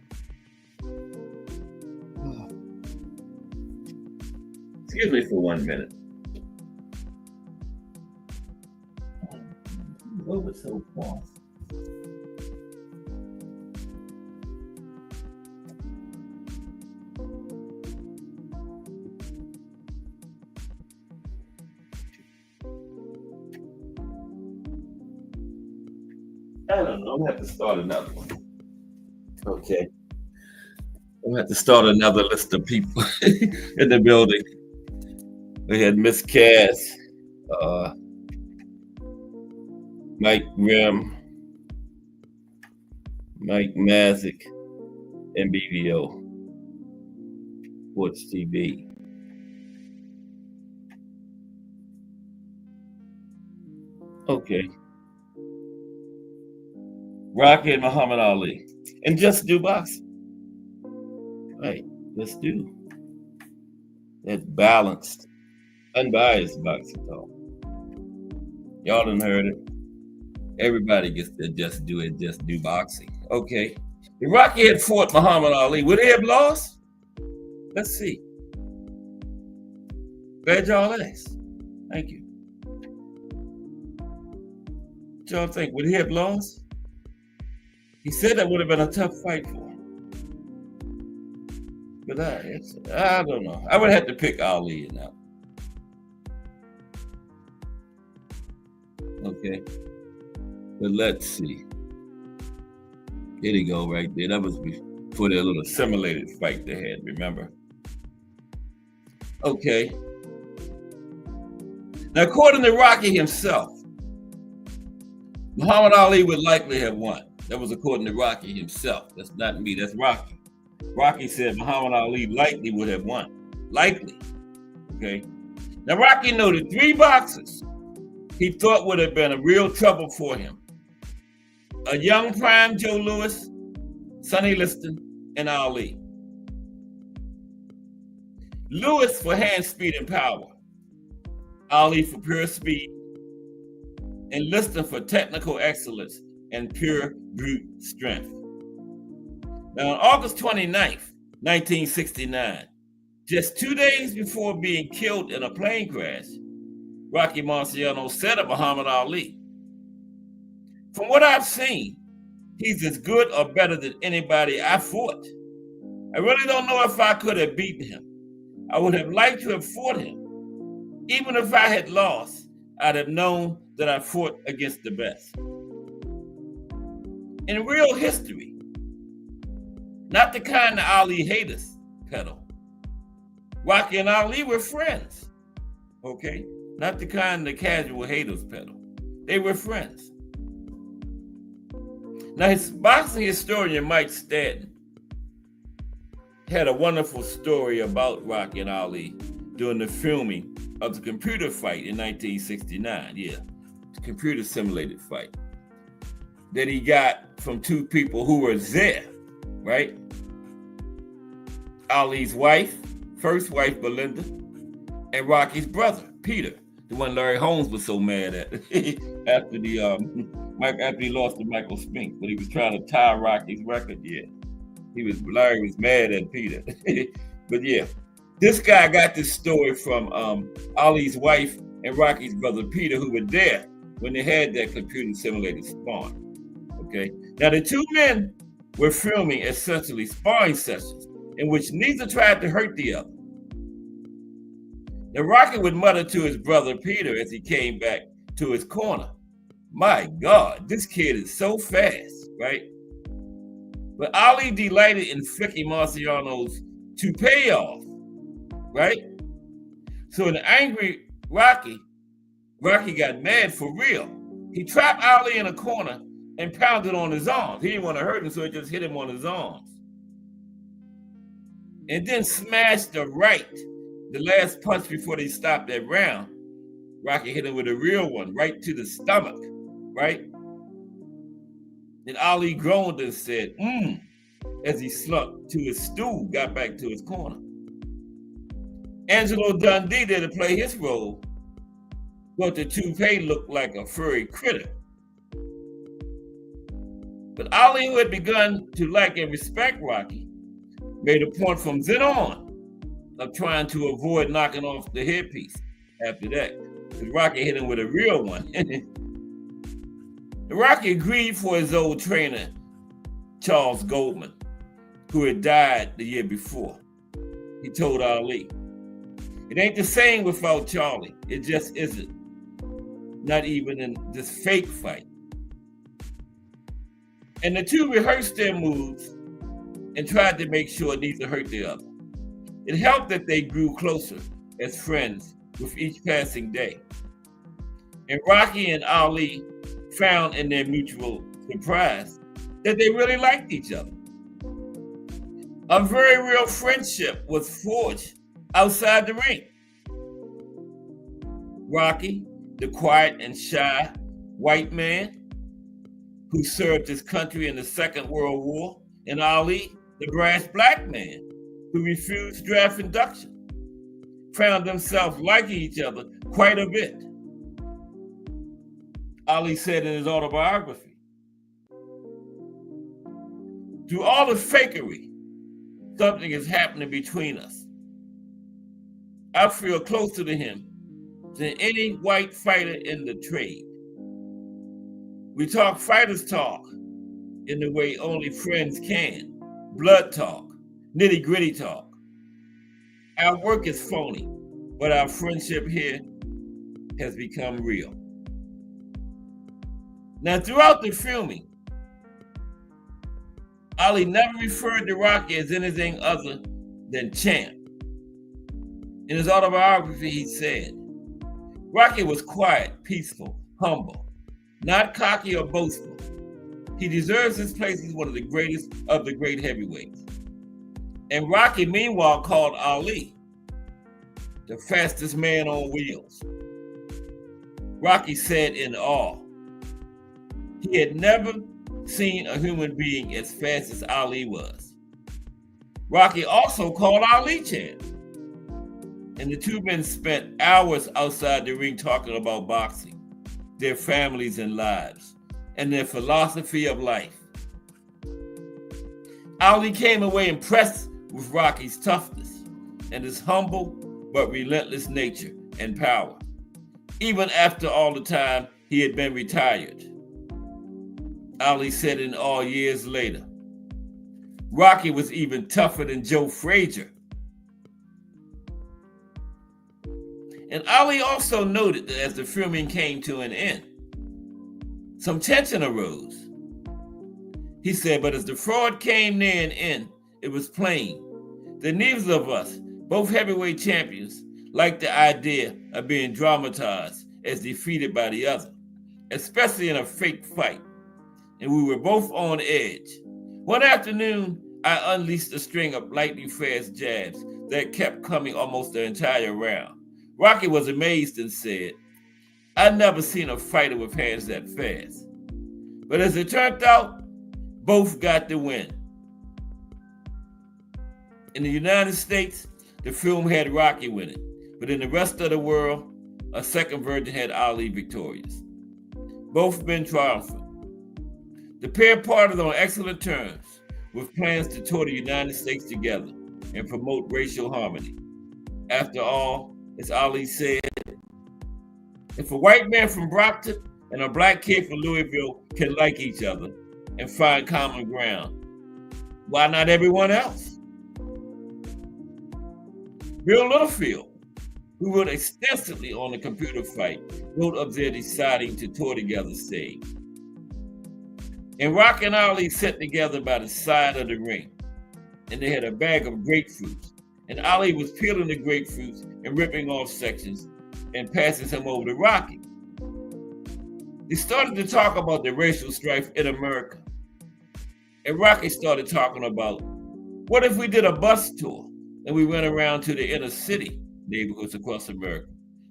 Excuse me for 1 minute. Over so fast. I don't know. I'm gonna have to start another one. Okay. I'm gonna have to start another list of people in the building. We had Miss Cass, Mike Grimm, Mike Mazik, and BVO, Sports TV. Okay. Rocky and Muhammad Ali. And just do boxing. Right, just do. That balanced, unbiased boxing talk. Y'all done heard it. Everybody gets to just do boxing. Okay. If Rocky had fought Muhammad Ali, would he have lost? Let's see. Glad y'all asked. Thank you. What y'all think? Would he have lost? He said that would have been a tough fight for him. But I don't know. I would have to pick Ali in that. Okay. But let's see. There you go, right there. That was before their little simulated fight they had, remember? Okay. Now, according to Rocky himself, Muhammad Ali would likely have won. That was according to Rocky himself. That's not me, that's Rocky. Rocky said Muhammad Ali likely would have won. Likely. Okay. Now, Rocky noted 3 boxers he thought would have been a real trouble for him. A young prime Joe Louis, Sonny Liston, and Ali. Louis for hand speed and power. Ali for pure speed. And Liston for technical excellence and pure brute strength. Now, on August 29th, 1969, just 2 days before being killed in a plane crash, Rocky Marciano said of Muhammad Ali, "From what I've seen, he's as good or better than anybody I fought. I really don't know if I could have beaten him. I would have liked to have fought him. Even if I had lost, I'd have known that I fought against the best. In real history, not the kind that Ali haters peddle. Rocky and Ali were friends, okay? Not the kind the casual haters peddle. They were friends. Now, his boxing historian, Mike Stanton, had a wonderful story about Rocky and Ali during the filming of the computer fight in 1969. Yeah, the computer simulated fight that he got from two people who were there, right? Ali's wife, first wife, Belinda, and Rocky's brother, Peter, the one Larry Holmes was so mad at after he lost to Michael Spinks, but he was trying to tie Rocky's record. Yeah, Larry was mad at Peter. But yeah, this guy got this story from Ali's wife and Rocky's brother Peter, who were there when they had that computer simulated sparring. Okay, now the two men were filming essentially sparring sessions in which neither tried to hurt the other. Now Rocky would mutter to his brother Peter as he came back to his corner, "My God, this kid is so fast," right? But Ali delighted in flicking Marciano's toupee off, right? So an angry Rocky got mad for real. He trapped Ali in a corner and pounded on his arms. He didn't want to hurt him, so he just hit him on his arms. And then smashed the right, the last punch before they stopped that round. Rocky hit him with a real one, right to the stomach, right? And Ali groaned and said, as he slunk to his stool, got back to his corner. Angelo Dundee, there to play his role, thought the toupee looked like a furry critter. But Ali, who had begun to like and respect Rocky, made a point from then on of trying to avoid knocking off the headpiece after that, because Rocky hit him with a real one. Rocky agreed for his old trainer, Charles Goldman, who had died the year before. He told Ali, "It ain't the same without Charlie. It just isn't. Not even in this fake fight." And the two rehearsed their moves and tried to make sure neither hurt the other. It helped that they grew closer as friends with each passing day. And Rocky and Ali found in their mutual surprise that they really liked each other. A very real friendship was forged outside the ring. Rocky, the quiet and shy white man who served his country in the Second World War, and Ali, the brash black man who refused draft induction, found themselves liking each other quite a bit. Ali said in his autobiography, "Through all the fakery, something is happening between us. I feel closer to him than any white fighter in the trade. We talk fighters talk in the way only friends can. Blood talk, nitty gritty talk. Our work is phony, but our friendship here has become real." Now, throughout the filming, Ali never referred to Rocky as anything other than champ. In his autobiography, he said, "Rocky was quiet, peaceful, humble, not cocky or boastful. He deserves his place as one of the greatest of the great heavyweights." And Rocky, meanwhile, called Ali the fastest man on wheels. Rocky said in awe, he had never seen a human being as fast as Ali was. Rocky also called Ali champ. And the two men spent hours outside the ring talking about boxing, their families and lives, and their philosophy of life. Ali came away impressed with Rocky's toughness and his humble but relentless nature and power, even after all the time he had been retired. Ali said in all years later, Rocky was even tougher than Joe Frazier. And Ali also noted that as the filming came to an end, some tension arose. He said, but as the fraud came near an end, it was plain that neither of us, both heavyweight champions, liked the idea of being dramatized as defeated by the other, especially in a fake fight. And we were both on edge. One afternoon, I unleashed a string of lightning fast jabs that kept coming almost the entire round. Rocky was amazed and said, I'd never seen a fighter with hands that fast. But as it turned out, both got the win. In the United States, the film had Rocky winning, but in the rest of the world, a second version had Ali victorious. Both men triumphant. The pair parted on excellent terms, with plans to tour the United States together and promote racial harmony. After all, as Ali said, if a white man from Brockton and a black kid from Louisville can like each other and find common ground, why not everyone else? Bill Littlefield, who wrote extensively on the computer fight, wrote of their deciding to tour together, saying, and Rock and Ali sat together by the side of the ring, and they had a bag of grapefruits, and Ali was peeling the grapefruits and ripping off sections and passing some over to Rocky. They started to talk about the racial strife in America, and Rocky started talking about, what if we did a bus tour and we went around to the inner city neighborhoods across America?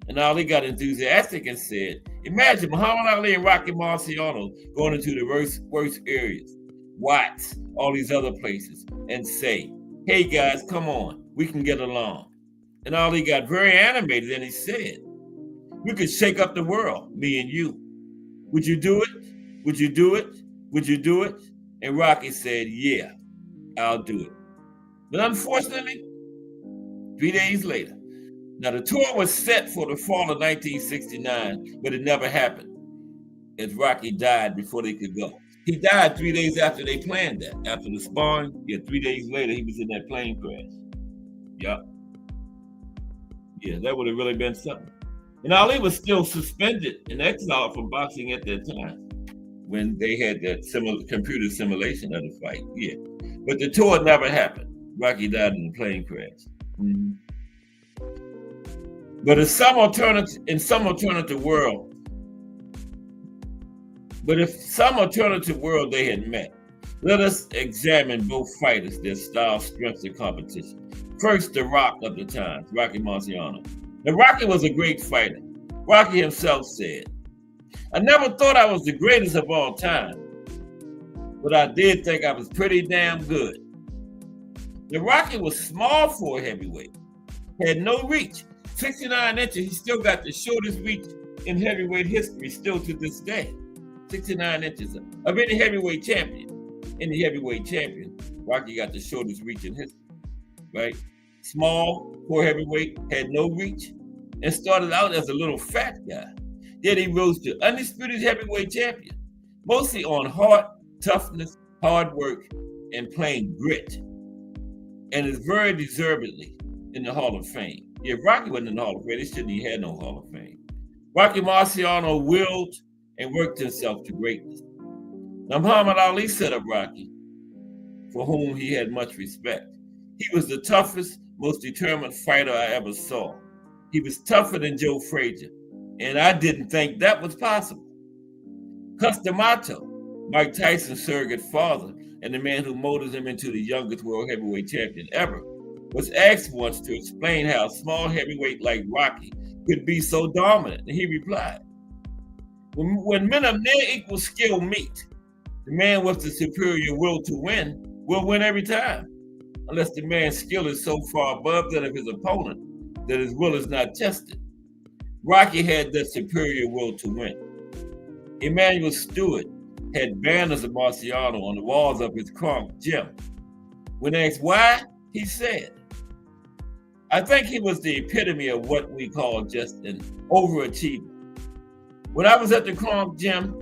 And Ali got enthusiastic and said, imagine Muhammad Ali and Rocky Marciano going into the worst areas, Watts, all these other places, and say, hey guys, come on, we can get along. And Ali got very animated and he said, we could shake up the world, me and you. Would you do it? Would you do it? Would you do it? And Rocky said, yeah, I'll do it. But unfortunately, 3 days later, now the tour was set for the fall of 1969, but it never happened, as Rocky died before they could go. He died 3 days after they planned that. After the sparring, 3 days later, he was in that plane crash. Yup. Yeah, that would have really been something. And Ali was still suspended and exiled from boxing at that time when they had that computer simulation of the fight. Yeah. But the tour never happened. Rocky died in the plane crash. Mm-hmm. But in some alternative world, they had met, let us examine both fighters, their style, strengths, and competition. First, the Rock of the times, Rocky Marciano. Now, Rocky was a great fighter. Rocky himself said, I never thought I was the greatest of all time, but I did think I was pretty damn good. Now, Rocky was small for a heavyweight, had no reach. 69 inches, he still got the shortest reach in heavyweight history still to this day. 69 inches of any heavyweight champion. Any heavyweight champion, Rocky got the shortest reach in history, right? Small, poor heavyweight, had no reach, and started out as a little fat guy. Yet he rose to undisputed heavyweight champion, mostly on heart, toughness, hard work, and plain grit, and is very deservedly in the Hall of Fame. Yeah, Rocky wasn't in the Hall of Fame. They shouldn't have had no Hall of Fame. Rocky Marciano willed and worked himself to greatness. Now, Muhammad Ali set up Rocky, for whom he had much respect. He was the toughest, most determined fighter I ever saw. He was tougher than Joe Frazier, and I didn't think that was possible. Cus D'Amato, Mike Tyson's surrogate father, and the man who molded him into the youngest world heavyweight champion ever, was asked once to explain how a small heavyweight like Rocky could be so dominant, and he replied, when men of near equal skill meet, the man with the superior will to win will win every time, unless the man's skill is so far above that of his opponent that his will is not tested. Rocky had that superior will to win. Emanuel Stewart had banners of Marciano on the walls of his Kronk gym. When asked why, he said, I think he was the epitome of what we call just an overachiever. When I was at the Kronk gym,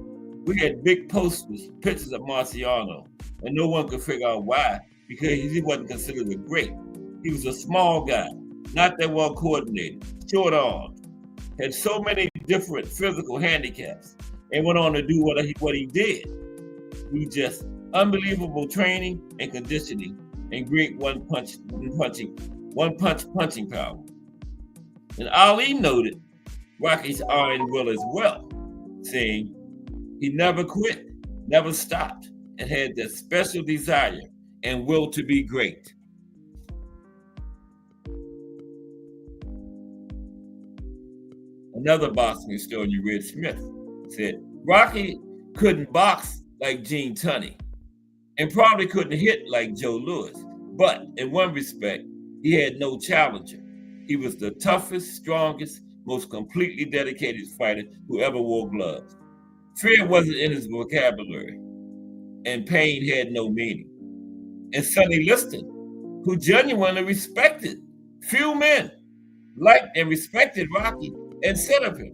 we had big posters, pictures of Marciano, and no one could figure out why, because he wasn't considered a great. He was a small guy, not that well coordinated, short arms, had so many different physical handicaps, and went on to do what he did. Through just unbelievable training and conditioning and great one punch punching power. And Ali noted Rocky's iron will as well, saying he never quit, never stopped, and had that special desire and will to be great. Another boxing historian, Red Smith, said Rocky couldn't box like Gene Tunney and probably couldn't hit like Joe Louis, but in one respect, he had no challenger. He was the toughest, strongest, most completely dedicated fighter who ever wore gloves. Fear wasn't in his vocabulary, and pain had no meaning. And Sonny Liston, who genuinely respected few men, liked and respected Rocky and said of him,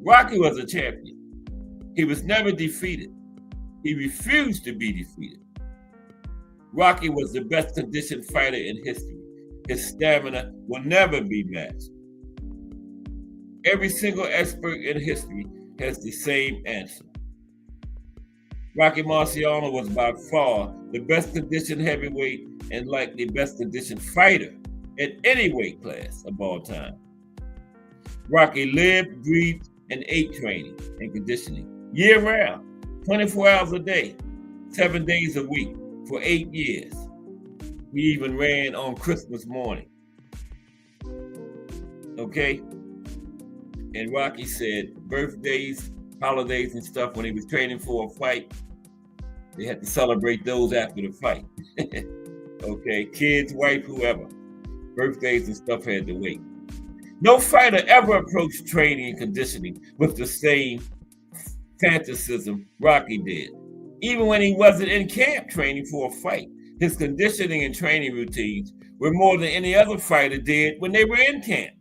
Rocky was a champion. He was never defeated. He refused to be defeated. Rocky was the best conditioned fighter in history. His stamina will never be matched. Every single expert in history has the same answer. Rocky Marciano was by far the best conditioned heavyweight and likely best conditioned fighter in any weight class of all time. Rocky lived, breathed, and ate training and conditioning year round, 24 hours a day, 7 days a week for 8 years. He even ran on Christmas morning. Okay? And Rocky said birthdays, holidays, and stuff when he was training for a fight, they had to celebrate those after the fight. Okay? Kids, wife, whoever. Birthdays and stuff had to wait. No fighter ever approached training and conditioning with the same fanaticism Rocky did. Even when he wasn't in camp training for a fight, his conditioning and training routines were more than any other fighter did when they were in camp.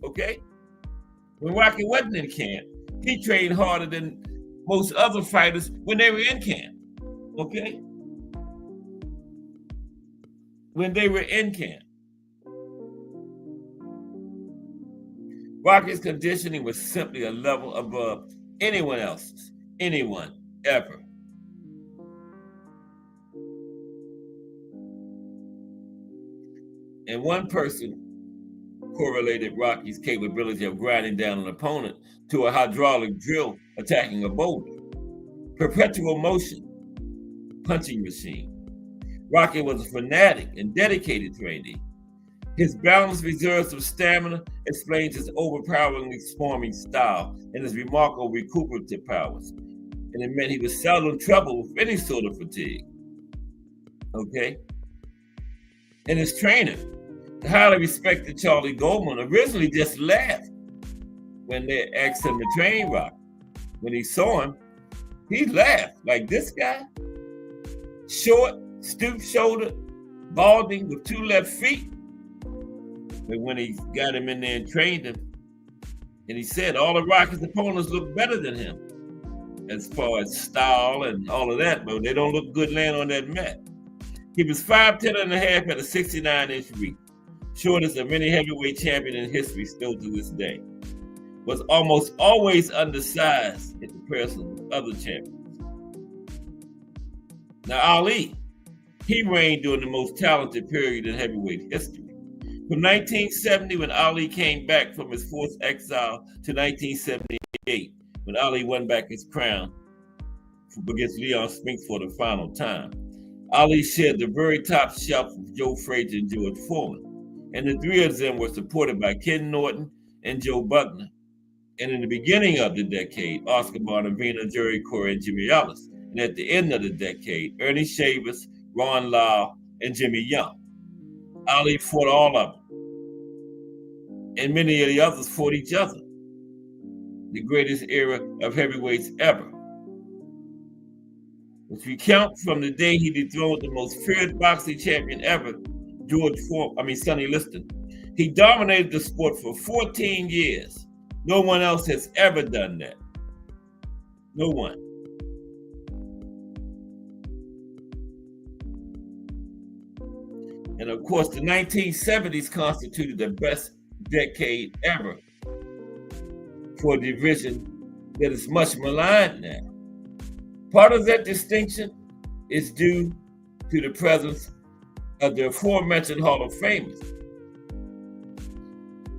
Okay? When Rocky wasn't in camp, he trained harder than most other fighters when they were in camp. Okay? When they were in camp. Rocky's conditioning was simply a level above anyone else's, anyone, ever. And one person correlated Rocky's capability of grinding down an opponent to a hydraulic drill attacking a boulder. Perpetual motion, punching machine. Rocky was a fanatic and dedicated trainee. His balanced reserves of stamina explains his overpoweringly swarming style and his remarkable recuperative powers. And it meant he was seldom troubled with any sort of fatigue. Okay? And his trainer, the highly respected Charlie Goldman, originally just laughed when they asked him to train Rocky. When he saw him, he laughed like, this guy? Short, stoop-shouldered, balding with 2 left feet? But when he got him in there and trained him, and he said all of Rocky's opponents look better than him as far as style and all of that, but they don't look good laying on that mat. He was 5'10" and a half at a 69-inch reach, shortest of any heavyweight champion in history still to this day. Was almost always undersized in comparison with other champions. Now Ali, he reigned during the most talented period in heavyweight history. From 1970, when Ali came back from his forced exile, to 1978, when Ali won back his crown against Leon Spinks for the final time. Ali shared the very top shelf with Joe Frazier and George Foreman, and the three of them were supported by Ken Norton and Joe Buckner. And in the beginning of the decade, Oscar Bonavena, Jerry Corey, and Jimmy Ellis. And at the end of the decade, Ernie Shavers, Ron Lyle, and Jimmy Young. Ali fought all of them. And many of the others fought each other. The greatest era of heavyweights ever. If we count from the day he dethroned the most feared boxing champion ever, Sonny Liston, he dominated the sport for 14 years. No one else has ever done that. No one. And of course, the 1970s constituted the best decade ever for a division that is much maligned now. Part of that distinction is due to the presence of the aforementioned Hall of Famers.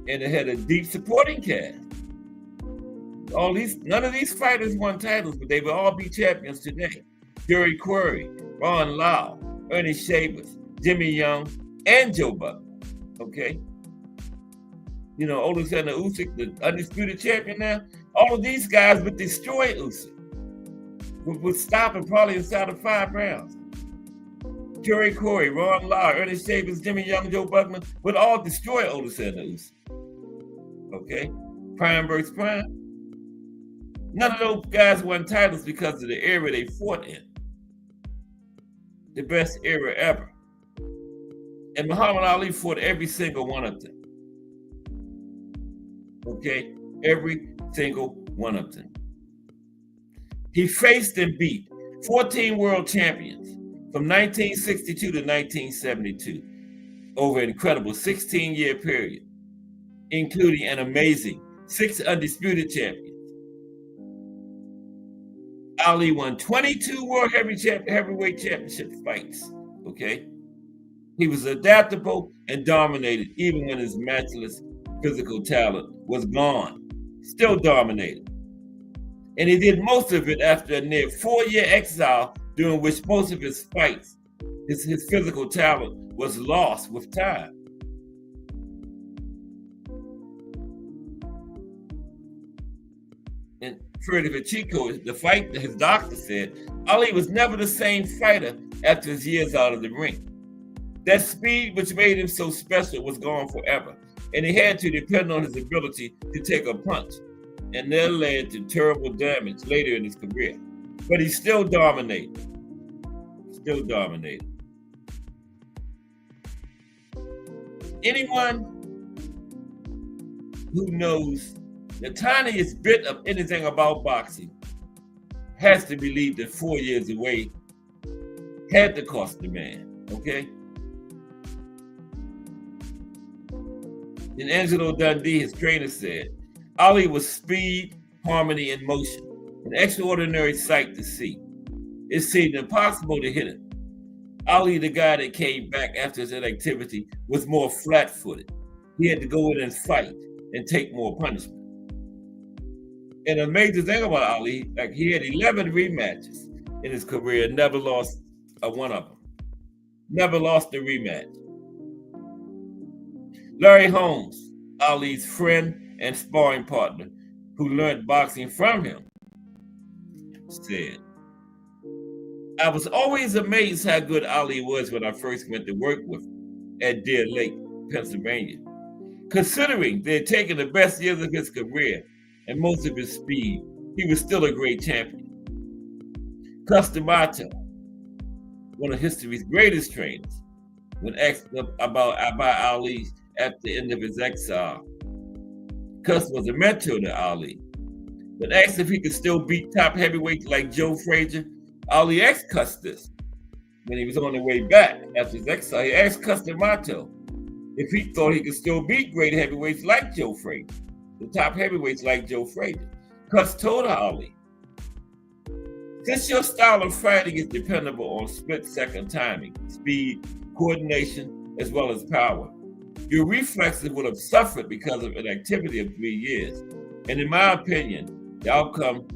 And it had a deep supporting cast. None of these fighters won titles, but they will all be champions today. Jerry Quarry, Ron Lau, Ernie Shavers, Jimmy Young, and Joe Buck. Okay? You know, Alexander Usyk, the undisputed champion now, all of these guys would destroy Usyk. Would stop him probably inside of 5 rounds. Jerry Quarry, Ron Lau, Ernie Shavers, Jimmy Young, Joe Buckman would all destroy Alexander Usyk. Okay? Prime versus prime. None of those guys won titles because of the era they fought in. The best era ever. And Muhammad Ali fought every single one of them. Okay? Every single one of them. He faced and beat 14 world champions from 1962 to 1972 over an incredible 16-year period, including an amazing 6 undisputed champions. Ali won 22 World Heavyweight Championship fights, okay? He was adaptable and dominated even when his matchless physical talent was gone, still dominated. And he did most of it after a near 4-year exile during which most of his fights, his physical talent was lost with time. And Freddie Pacheco, the fight that his doctor said, Ali was never the same fighter after his years out of the ring. That speed which made him so special was gone forever, and he had to depend on his ability to take a punch, and that led to terrible damage later in his career. But he still dominated. Still dominated. Anyone who knows the tiniest bit of anything about boxing has to believe that 4 years away had to cost the man, okay? And Angelo Dundee, his trainer, said, Ali was speed, harmony, and motion, an extraordinary sight to see. It seemed impossible to hit him. Ali, the guy that came back after his inactivity, was more flat-footed. He had to go in and fight and take more punishment. And the major thing about Ali, like he had 11 rematches in his career, never lost one of them. Never lost a rematch. Larry Holmes, Ali's friend and sparring partner, who learned boxing from him, said, I was always amazed how good Ali was when I first went to work with him at Deer Lake, Pennsylvania. Considering they had taken the best years of his career and most of his speed, he was still a great champion. Customato, one of history's greatest trainers, when asked about Ali at the end of his exile, Cus was a mentor to Ali. When asked if he could still beat top heavyweights like Joe Frazier, Ali asked Cus this. When he was on the way back after his exile, he asked Customato if he thought he could still beat great heavyweights like Joe Frazier, the top heavyweights like Joe Frazier. Cus told Ali, since your style of fighting is dependable on split-second timing, speed, coordination, as well as power, your reflexes would have suffered because of an activity of 3 years. And in my opinion, the outcome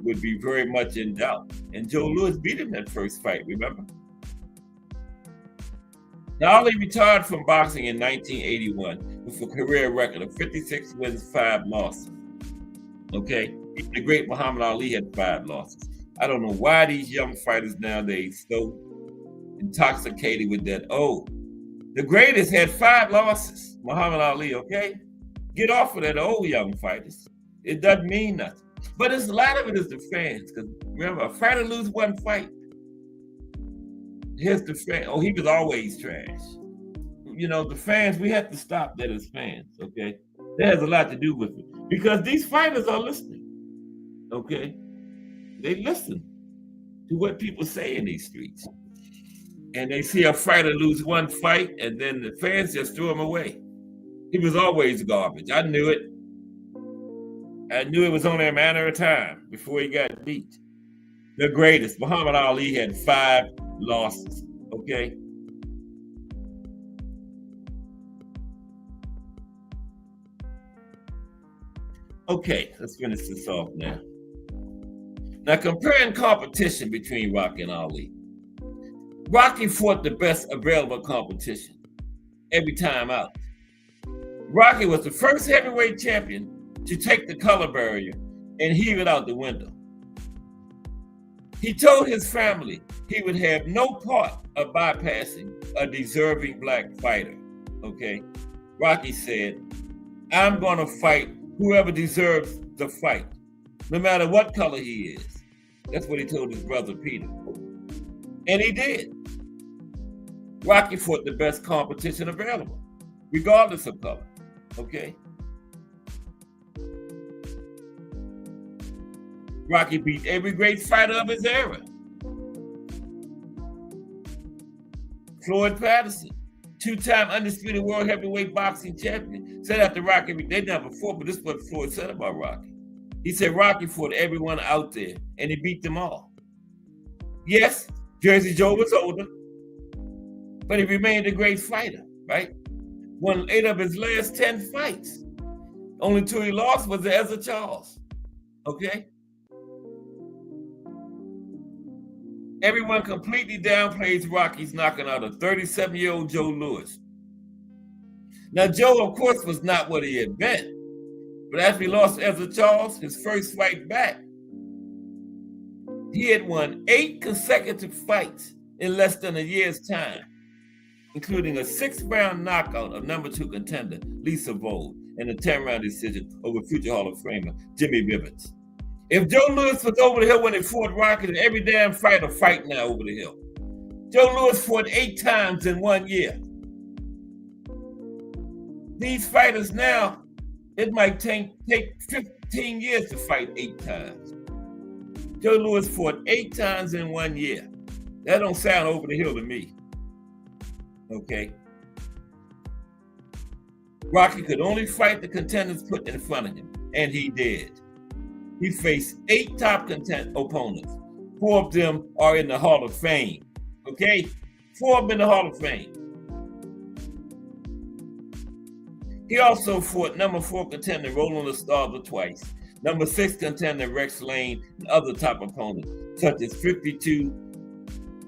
would be very much in doubt. And Joe Louis beat him that first fight, remember? Now, Ali retired from boxing in 1981 with a career record of 56 wins, 5 losses. Okay? The great Muhammad Ali had 5 losses. I don't know why these young fighters nowadays so intoxicated with that. Oh, the greatest had 5 losses, Muhammad Ali, okay? Get off of that, old young fighters. It doesn't mean nothing. But a lot of it is the fans, because remember, a fighter lose one fight. Here's the fan. Oh, he was always trash. You know, the fans, we have to stop that as fans, okay? That has a lot to do with it. Because these fighters are listening, okay? They listen to what people say in these streets. And they see a fighter lose one fight, and then the fans just threw him away. He was always garbage. I knew it. I knew it was only a matter of time before he got beat. The greatest, Muhammad Ali, had 5 losses. Okay. Okay, let's finish this off now. Now, comparing competition between Rocky and Ali. Rocky fought the best available competition every time out. Rocky was the first heavyweight champion to take the color barrier and heave it out the window. He told his family he would have no part of bypassing a deserving black fighter. Okay. Rocky said, I'm going to fight whoever deserves the fight, no matter what color he is. That's what he told his brother Peter. And he did. Rocky fought the best competition available, regardless of color. Okay. Rocky beat every great fighter of his era. Floyd Patterson, 2-time undisputed world heavyweight boxing champion, said after Rocky, they never fought, but this is what Floyd said about Rocky. He said Rocky fought everyone out there, and he beat them all. Yes, Jersey Joe was older, but he remained a great fighter, right? Won 8 of his last 10 fights. Only 2 he lost was to Ezra Charles, okay? Everyone completely downplays Rocky's knocking out a 37-year-old Joe Louis. Now, Joe, of course, was not what he had been. But after he lost to Ezra Charles, his first fight back, he had won 8 consecutive fights in less than a year's time, including a 6th-round knockout of number 2 contender Lisa Vold and a 10-round decision over future Hall of Famer Jimmy Vivens. If Joe Louis was over the hill when he fought Rocky, then every damn fighter fight now over the hill. Joe Louis fought 8 times in 1 year. These fighters now, it might take 15 years to fight 8 times. Joe Louis fought 8 times in 1 year. That don't sound over the hill to me. Okay. Rocky could only fight the contenders put in front of him, and he did. He faced 8 top opponents. 4 of them are in the Hall of Fame. Okay? 4 of them in the Hall of Fame. He also fought number 4 contender Roland Estalza twice, number 6 contender Rex Lane, and other top opponents, such as 52,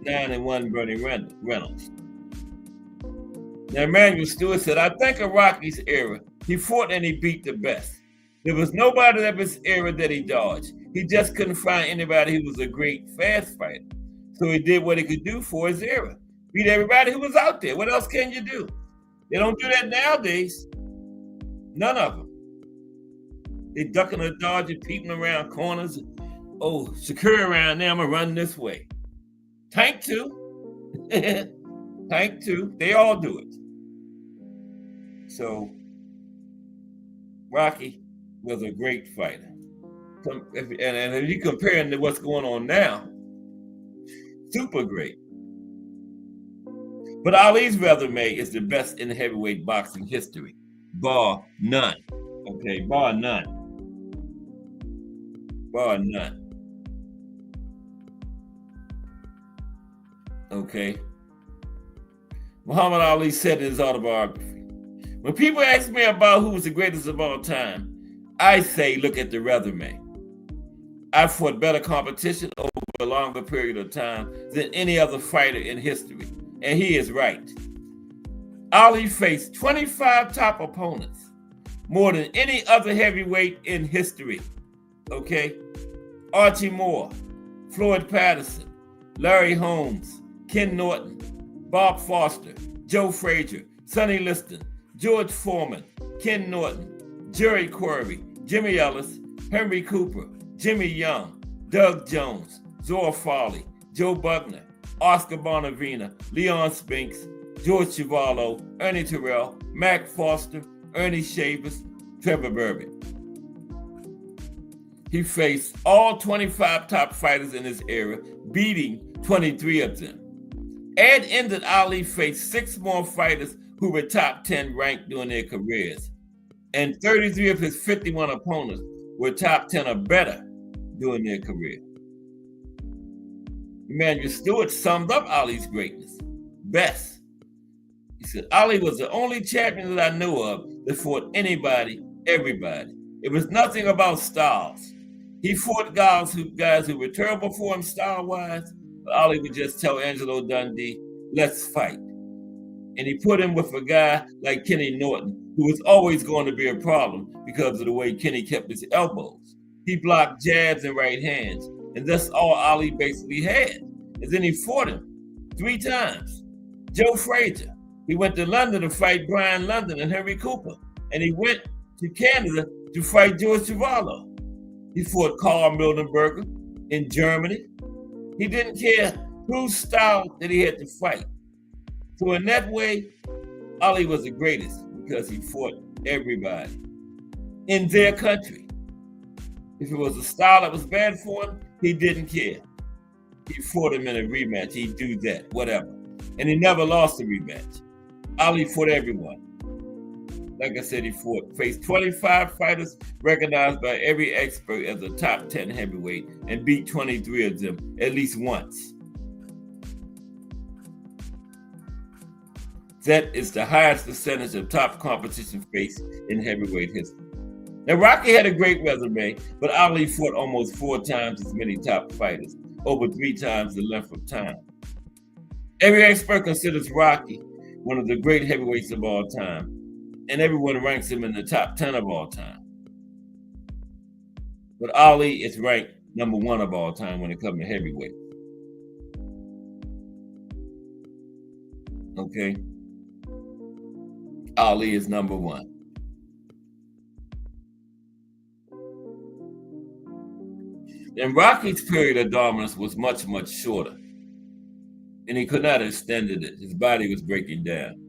9-1 Bernie Reynolds. Now, Emanuel Stewart said, I think of Rocky's era, he fought and he beat the best. There was nobody of his era that he dodged. He just couldn't find anybody who was a great fast fighter. So he did what he could do for his era. Beat everybody who was out there. What else can you do? They don't do that nowadays. None of them. They ducking and dodging, peeping around corners. Oh, secure around there, I'm gonna run this way. Tank too. Tank too. They all do it. So Rocky was a great fighter. And if you compare him to what's going on now, super great. But Ali's resume is the best in heavyweight boxing history, bar none. Okay, bar none. Bar none. Okay. Muhammad Ali said in his autobiography, when people ask me about who was the greatest of all time, I say, look at the resume. I fought better competition over a longer period of time than any other fighter in history. And he is right. Ali faced 25 top opponents, more than any other heavyweight in history. Okay? Archie Moore, Floyd Patterson, Larry Holmes, Ken Norton, Bob Foster, Joe Frazier, Sonny Liston, George Foreman, Ken Norton, Jerry Query, Jimmy Ellis, Henry Cooper, Jimmy Young, Doug Jones, Zora Farley, Joe Buckner, Oscar Bonavina, Leon Spinks, George Chivallo, Ernie Terrell, Mac Foster, Ernie Shavers, Trevor Burbick. He faced all 25 top fighters in his era, beating 23 of them. Add in that Ali faced 6 more fighters who were top 10 ranked during their careers. And 33 of his 51 opponents were top 10 or better during their career. Emanuel Stewart summed up Ali's greatness best. He said, Ali was the only champion that I knew of that fought anybody, everybody. It was nothing about styles. He fought guys who were terrible for him style-wise, but Ali would just tell Angelo Dundee, let's fight. And he put him with a guy like Kenny Norton, who was always going to be a problem because of the way Kenny kept his elbows. He blocked jabs and right hands, and that's all Ali basically had. And then he fought him 3 times. Joe Frazier, he went to London to fight Brian London and Henry Cooper, and he went to Canada to fight George Chuvalo. He fought Karl Mildenberger in Germany. He didn't care whose style that he had to fight. So in that way, Ali was the greatest because he fought everybody in their country. If it was a style that was bad for him, he didn't care. He fought him in a rematch. He'd do that, whatever. And he never lost a rematch. Ali fought everyone. Like I said, he faced 25 fighters recognized by every expert as a top 10 heavyweight and beat 23 of them at least once. That is the highest percentage of top competition faced in heavyweight history. Now, Rocky had a great resume, but Ali fought almost 4 times as many top fighters, over 3 times the length of time. Every expert considers Rocky one of the great heavyweights of all time, and everyone ranks him in the top 10 of all time. But Ali is ranked number 1 of all time when it comes to heavyweight. Okay? Ali is number 1. And Rocky's period of dominance was much, much shorter. And he could not have extended it. His body was breaking down.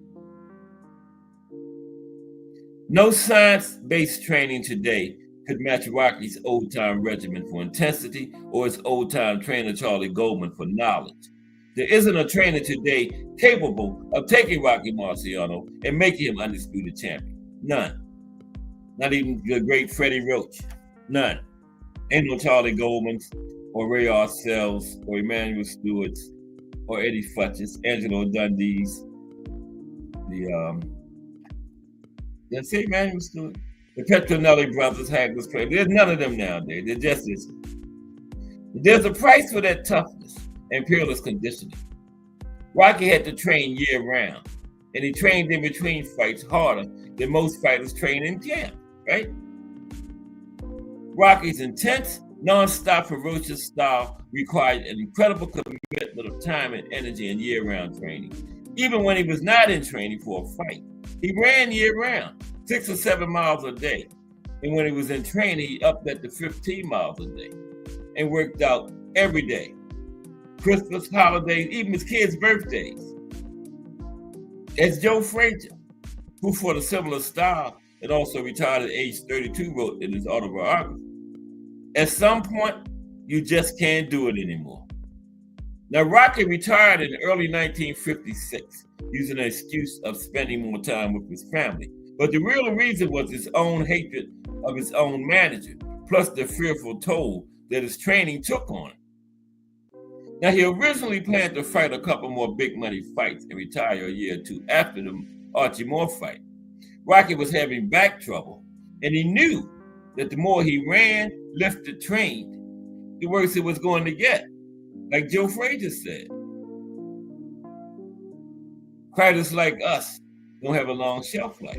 No science-based training today could match Rocky's old-time regimen for intensity or his old-time trainer Charlie Goldman for knowledge. There isn't a trainer today capable of taking Rocky Marciano and making him undisputed champion. None. Not even the great Freddie Roach. None. Ain't no Charlie Goldmans or Ray Arcells or Emanuel Stewart's or Eddie Futch's, Angelo Dundee's, let's say Emanuel Stewart, the Petronelli brothers, Hagler's Clay. There's none of them nowadays. There just isn't. There's a price for that toughness and peerless conditioning. Rocky had to train year-round, and he trained in between fights harder than most fighters train in camp, right? Rocky's intense, non-stop, ferocious style required an incredible commitment of time and energy in year-round training. Even when he was not in training for a fight, he ran year-round, 6 or 7 miles a day. And when he was in training, he upped that to 15 miles a day and worked out every day. Christmas, holidays, even his kids' birthdays. As Joe Frazier, who fought a similar style and also retired at age 32, wrote in his autobiography, at some point, you just can't do it anymore. Now, Rocky retired in early 1956, using an excuse of spending more time with his family. But the real reason was his own hatred of his own manager, plus the fearful toll that his training took on him. Now, he originally planned to fight a couple more big money fights and retire a year or 2 after the Archie Moore fight. Rocky was having back trouble, and he knew that the more he ran, lifted, trained, the worse it was going to get. Like Joe Frazier said, fighters like us don't have a long shelf life,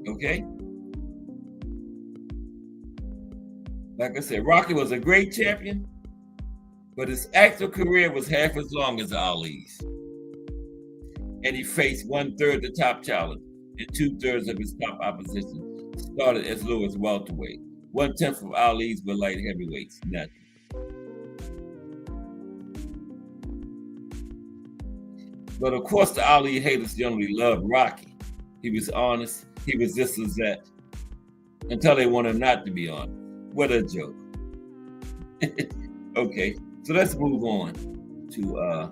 okay? Like I said, Rocky was a great champion, but his active career was half as long as Ali's. And he faced 1/3 the top challenge, and 2/3 of his top opposition started as low as welterweight. 1/10 of Ali's were light heavyweights, nothing. But of course, the Ali haters generally loved Rocky. He was honest. He was this as that. Until they want him not to be honest. What a joke. Okay, so let's move on to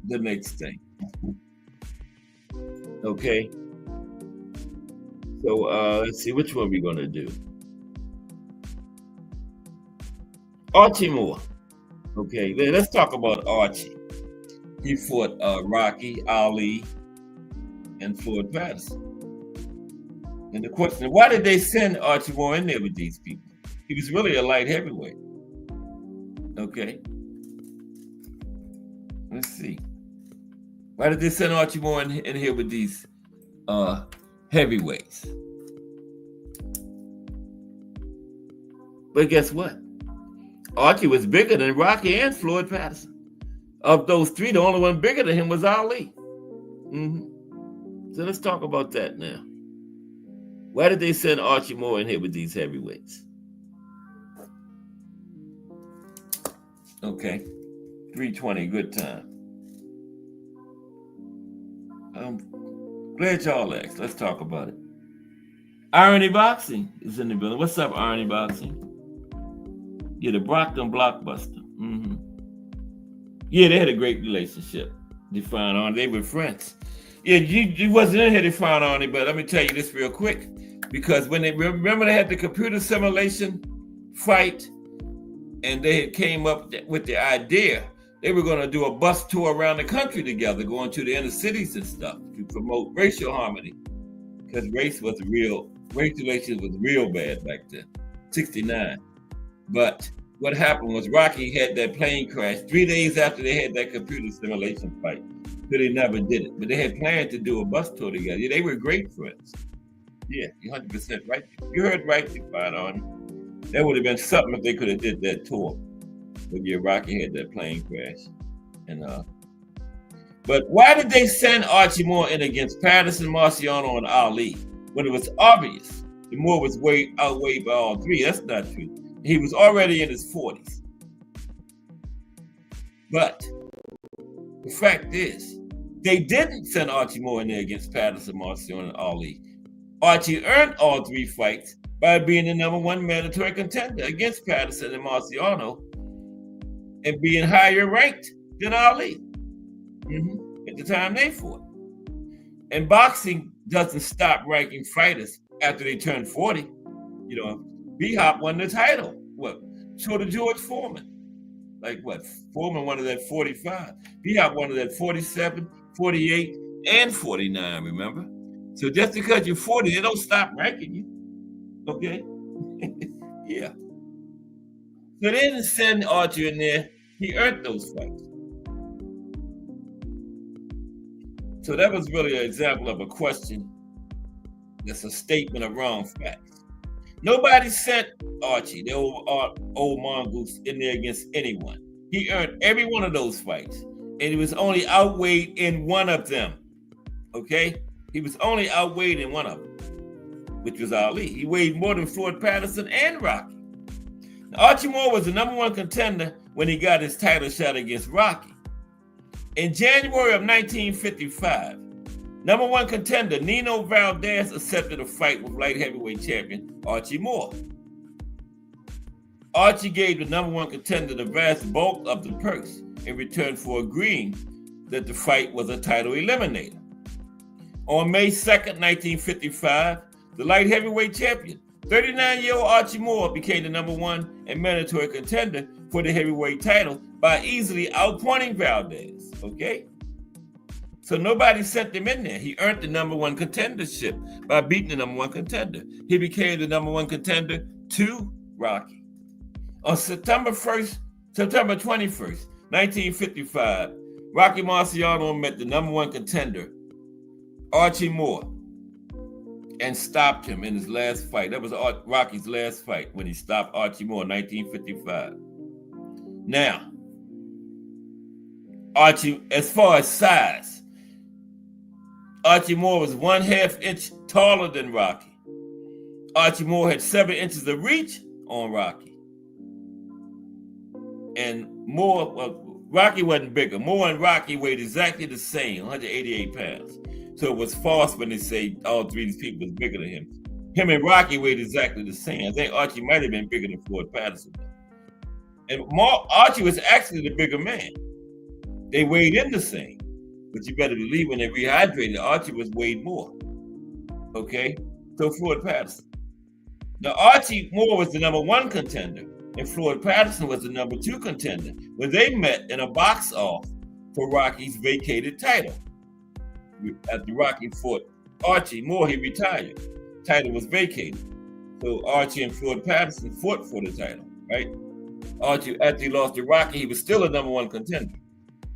the next thing. Okay. So let's see, which one we're going to do. Archie Moore. Okay, let's talk about Archie. He fought Rocky, Ali, and Floyd Patterson. And the question is, why did they send Archie Moore in there with these people? He was really a light heavyweight. Okay. Let's see. Why did they send Archie Moore in here with these heavyweights? But guess what? Archie was bigger than Rocky and Floyd Patterson. Of those three, the only one bigger than him was Ali. So let's talk about that now. Why did they send Archie Moore in here with these heavyweights? Okay, 320, good time. I'm glad y'all asked. Let's talk about it. Irony Boxing is in the building. What's up, Irony Boxing? Yeah, the Brockton Blockbuster. Yeah, they had a great relationship. Define on, they were friends. Yeah, you wasn't in here to find on it, but let me tell you this real quick. Because when they remember they had the computer simulation fight, and they had came up with the idea they were going to do a bus tour around the country together, going to the inner cities and stuff to promote racial harmony. Because race relations was real bad back then, 69. But what happened was Rocky had that plane crash 3 days after they had that computer simulation fight. So they never did it. But they had planned to do a bus tour together. Yeah, they were great friends. Yeah, you're 100% right. You heard right, Define on. That would have been something if they could have did that tour. But yeah, Rocky had that plane crash. But why did they send Archie Moore in against Patterson, Marciano, and Ali when it was obvious the Moore was outweighed by all three? That's not true. He was already in his 40s. But the fact is, they didn't send Archie Moore in there against Patterson, Marciano, and Ali. Archie earned all three fights by being the #1 mandatory contender against Patterson and Marciano and being higher ranked than Ali at the time they fought. And boxing doesn't stop ranking fighters after they turn 40. You know, B-Hop won the title. So did George Foreman. Foreman won it at 45. B-Hop won it at 47, 48, and 49, remember? So just because you're 40, they don't stop ranking you. Okay? Yeah. So they didn't send Archie in there. He earned those fights. So that was really an example of a question that's a statement of wrong facts. Nobody sent Archie, the old mongoose, in there against anyone. He earned every one of those fights, and he was only outweighed in one of them. Okay? He was only outweighed in one of them, which was Ali. He weighed more than Floyd Patterson and Rocky. Now, Archie Moore was the #1 contender when he got his title shot against Rocky. In January of 1955, #1 contender Nino Valdez accepted a fight with light heavyweight champion Archie Moore. Archie gave the #1 contender the vast bulk of the purse in return for agreeing that the fight was a title eliminator. On May 2nd, 1955, the light heavyweight champion, 39-year-old Archie Moore, became the #1 and mandatory contender for the heavyweight title by easily outpointing Valdez. Okay? So nobody sent him in there. He earned the #1 contendership by beating the #1 contender. He became the #1 contender to Rocky. On September 21st, 1955, Rocky Marciano met the #1 contender, Archie Moore, and stopped him in his last fight. That was Rocky's last fight when he stopped Archie Moore in 1955. Now, Archie, as far as size, Archie Moore was 1/2 inch taller than Rocky. Archie Moore had 7 inches of reach on Rocky. And Rocky wasn't bigger. Moore and Rocky weighed exactly the same, 188 pounds. So it was false when they say all three of these people was bigger than him. Him and Rocky weighed exactly the same. I think Archie might have been bigger than Floyd Patterson. And Archie was actually the bigger man. They weighed in the same. But you better believe when they rehydrated, Archie was weighed more. Okay? So Floyd Patterson. Now, Archie Moore was the #1 contender, and Floyd Patterson was the number 2 contender when they met in a box-off for Rocky's vacated title. After Rocky fought Archie Moore, he retired. Title was vacated. So Archie and Floyd Patterson fought for the title, right? Archie, after he lost to Rocky, he was still a number 1 contender.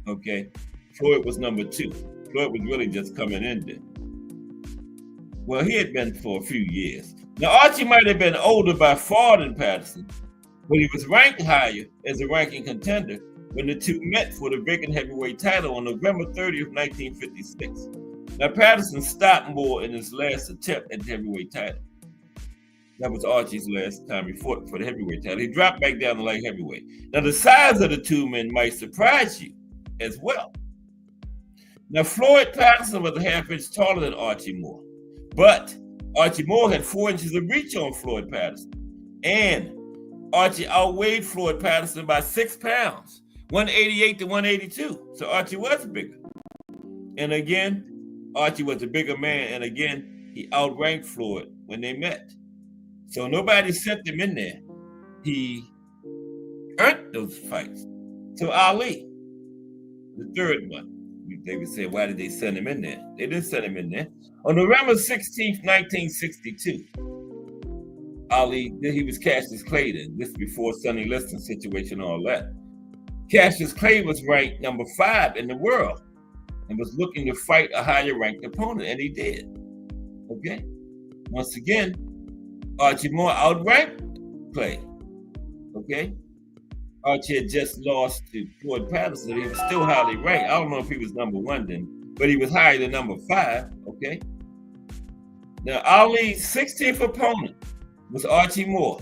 Okay. Floyd was number 2. Floyd was really just coming in there. Well, he had been for a few years. Now, Archie might have been older by far than Patterson, but he was ranked higher as a ranking contender when the two met for the vacant heavyweight title on November 30th, 1956. Now, Patterson stopped Moore in his last attempt at the heavyweight title. That was Archie's last time he fought for the heavyweight title. He dropped back down to light heavyweight. Now, the size of the two men might surprise you as well. Now, Floyd Patterson was a half-inch taller than Archie Moore, but Archie Moore had 4 inches of reach on Floyd Patterson, and Archie outweighed Floyd Patterson by 6 pounds, 188 to 182. So Archie was bigger. And again, Archie was a bigger man, and again, he outranked Floyd when they met. So nobody sent him in there. He earned those fights. So Ali, the third one, they would say, why did they send him in there? They didn't send him in there. On November 16th, 1962, Ali, he was Cassius Clay then. This before Sonny Liston situation, all that. Cassius Clay was ranked number 5 in the world and was looking to fight a higher ranked opponent, and he did. Okay? Once again, Archie Moore outranked Clay. Okay? Archie had just lost to Floyd Patterson. He was still highly ranked. I don't know if he was number 1 then, but he was higher than number 5. Okay? Now, Ali's 16th opponent was Archie Moore.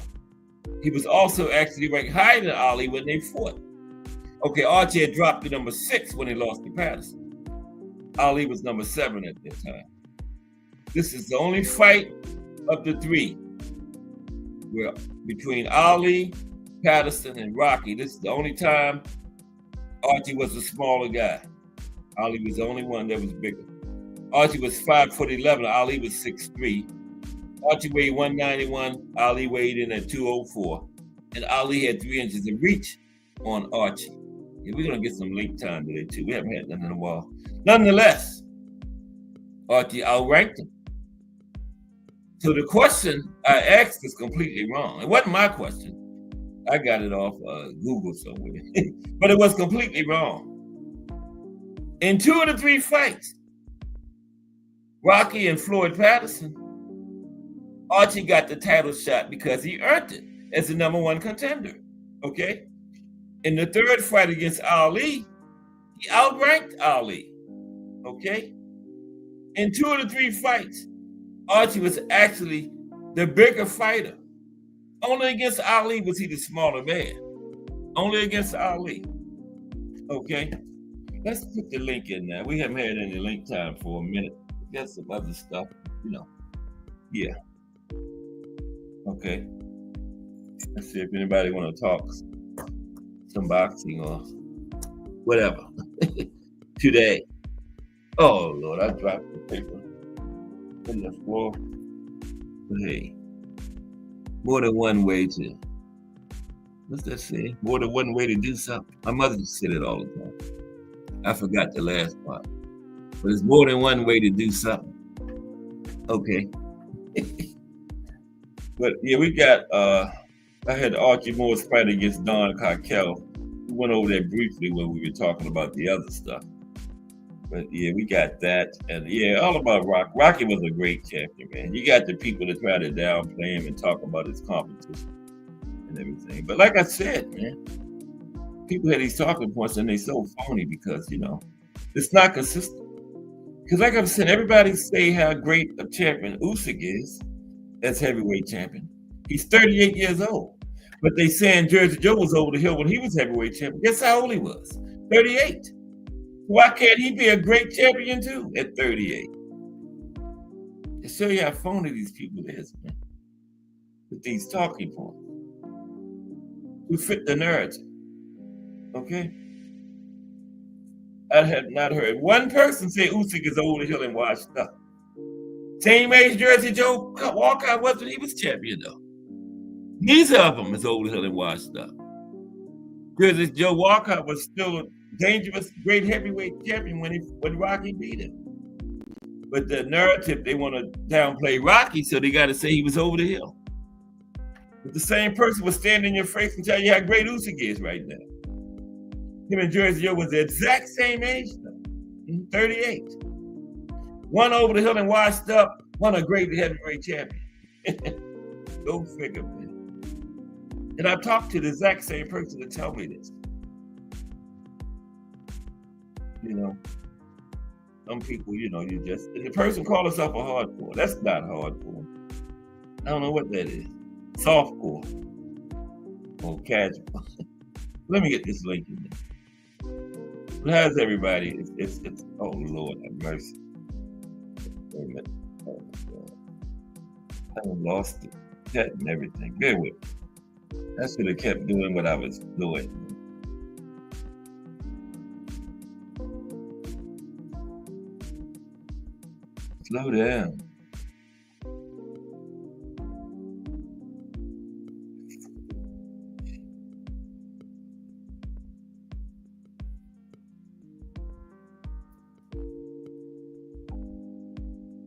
He was also actually ranked higher than Ali when they fought. Okay, Archie had dropped to number 6 when he lost to Patterson. Ali was number 7 at that time. This is the only fight of the 3 where between Ali, Patterson, and Rocky. This is the only time Archie was a smaller guy. Ali was the only one that was bigger. Archie was 5'11", Ali was 6'3". Archie weighed 191, Ali weighed in at 204. And Ali had 3 inches of reach on Archie. Yeah, we're going to get some late time today, too. We haven't had nothing in a while. Nonetheless, Archie outranked him. So the question I asked is completely wrong. It wasn't my question. I got it off Google somewhere. But it was completely wrong. In 2 of the 3 fights, Rocky and Floyd Patterson, Archie got the title shot because he earned it as the number 1 contender. Okay? In the 3rd fight against Ali, he outranked Ali. Okay? In 2 of the 3 fights, Archie was actually the bigger fighter. Only against Ali was he the smaller man. Only against Ali. Okay? Let's put the link in now. We haven't had any link time for a minute. We got some other stuff, Yeah. Okay. Let's see if anybody want to talk some boxing or whatever today. Oh, Lord, I dropped the paper in the floor. But hey, more than one way to, what's that say? More than one way to do something. My mother said it all the time. I forgot the last part. But it's more than one way to do something. Okay. But yeah, we got, I had Archie Moore's fight against Don Carkel. We went over that briefly when we were talking about the other stuff. But yeah, we got that. And yeah, all about Rocky. Rocky was a great champion, man. You got the people that try to downplay him and talk about his competition and everything. But like I said, man, people had these talking points and they so phony because, it's not consistent. Because like I'm saying, everybody say how great a champion Usyk is as heavyweight champion. He's 38 years old. But they saying Jersey Joe was over the hill when he was heavyweight champion. Guess how old he was? 38. Why can't he be a great champion too at 38? To show you how phony these people is, man. With these talking points. Who fit the narrative. Okay? I have not heard one person say Usyk is over the hill and washed up. Same age Jersey Joe Walkout wasn't, he was champion though. Neither of them is over the hill and washed up. Because Joe Walcott was still a dangerous, great heavyweight champion when Rocky beat him. But the narrative, they want to downplay Rocky, so they got to say he was over the hill. But the same person will stand in your face and tell you how great Usyk is right now. Him and Jersey Joe was the exact same age, though, 38. One over the hill and washed up, one a great heavyweight champion. Go figure, man. And I talked to the exact same person to tell me this. You know, some people, you the person call herself a hardcore. That's not hardcore. I don't know what that is. Softcore or casual. Let me get this link in there. But how's everybody? It's oh Lord have mercy. Wait a minute. Oh my God. I lost it. Chat and everything. Bear with me. I should have kept doing what I was doing. Slow down.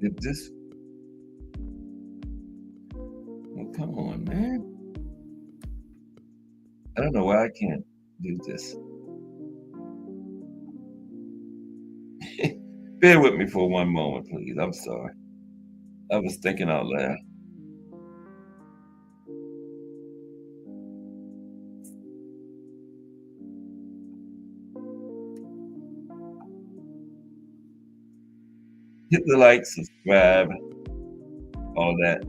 Did this? Oh, come on, man. I don't know why I can't do this. Bear with me for one moment, please. I'm sorry. I was thinking out loud. Hit the like, subscribe, all that.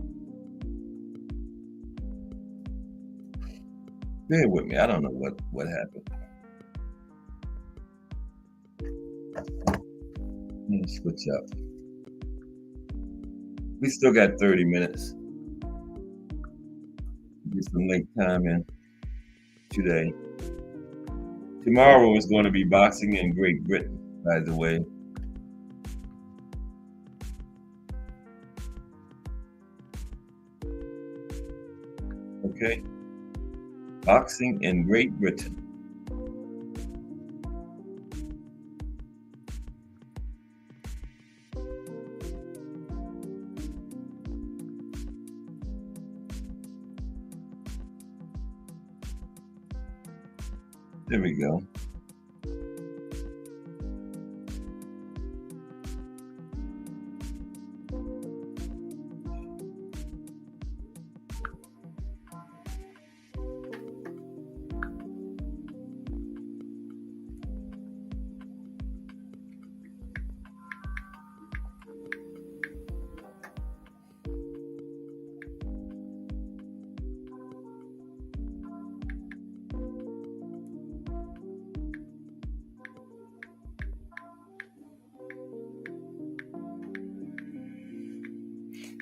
Bear with me. I don't know what happened. Let me switch up. We still got 30 minutes. Get some link time in today. Tomorrow is going to be boxing in Great Britain, by the way. Okay. Boxing in Great Britain. There we go.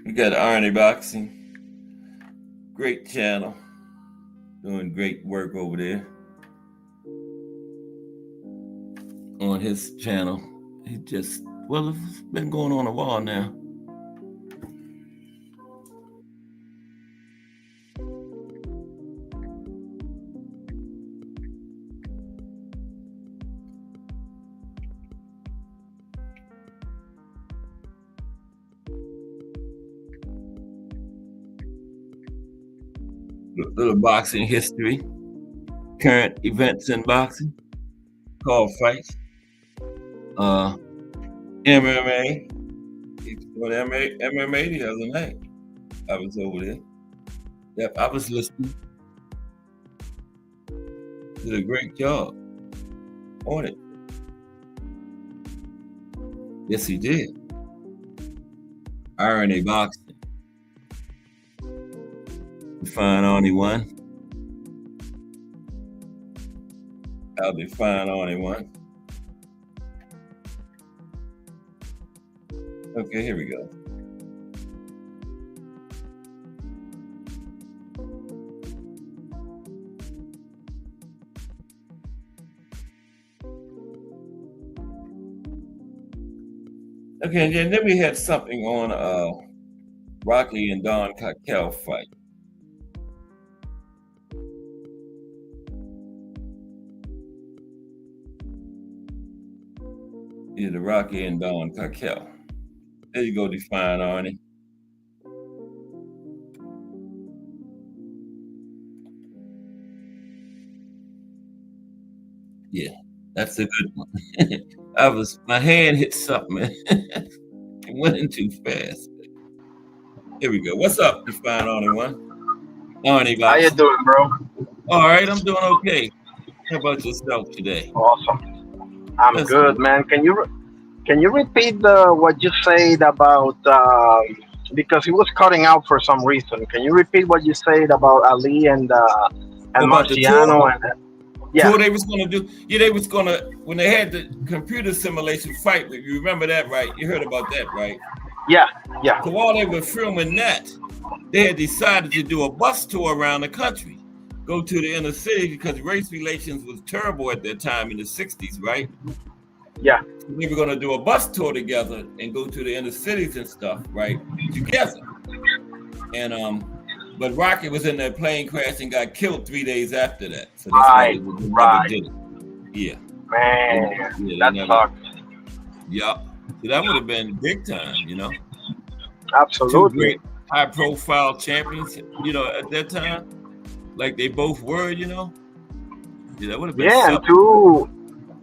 We got Arnie Boxing. Great channel. Doing great work over there. On his channel. He just, well, it's been going on a while now. Little boxing history, current events in boxing, called fights, MMA. He's doing MMA the other night. I was over there. Yep, I was listening. Did a great job on it. Yes, he did. RNA boxing. Fine on one. I'll be fine on one. Okay, here we go. Okay, and then we had something on Rocky and Don Cackel fight. Yeah, the Rocky and Don Carkel. There you go, Define Arnie. Yeah, that's a good one. My hand hit something. It went in too fast. Here we go. What's up, Define Arnie one? Arnie How you Box. doing, bro? All right, I'm doing okay. How about yourself today? Awesome. I'm That's good, good. man. Can you repeat what you said about because he was cutting out for some reason? Can you repeat what you said about Ali and About the tour? Marciano and yeah, Tour they was gonna do. Yeah, they was gonna when they had the computer simulation fight. You remember that, right? You heard about that, right? yeah, yeah. So while they were filming that, they had decided to do a bus tour around the country, go to the inner city because race relations was terrible at that time in the '60s, right? Yeah. We were gonna do a bus tour together and go to the inner cities and stuff, right? Together. And but Rocky was in that plane crash and got killed 3 days after that. So that's why they never did it. Yeah. Man, Yeah, that sucks. Yep. So that would have been big time, you know. Absolutely. Two great high-profile champions, you know, at that time, like they both were, you know. Yeah, that would have been. Yeah,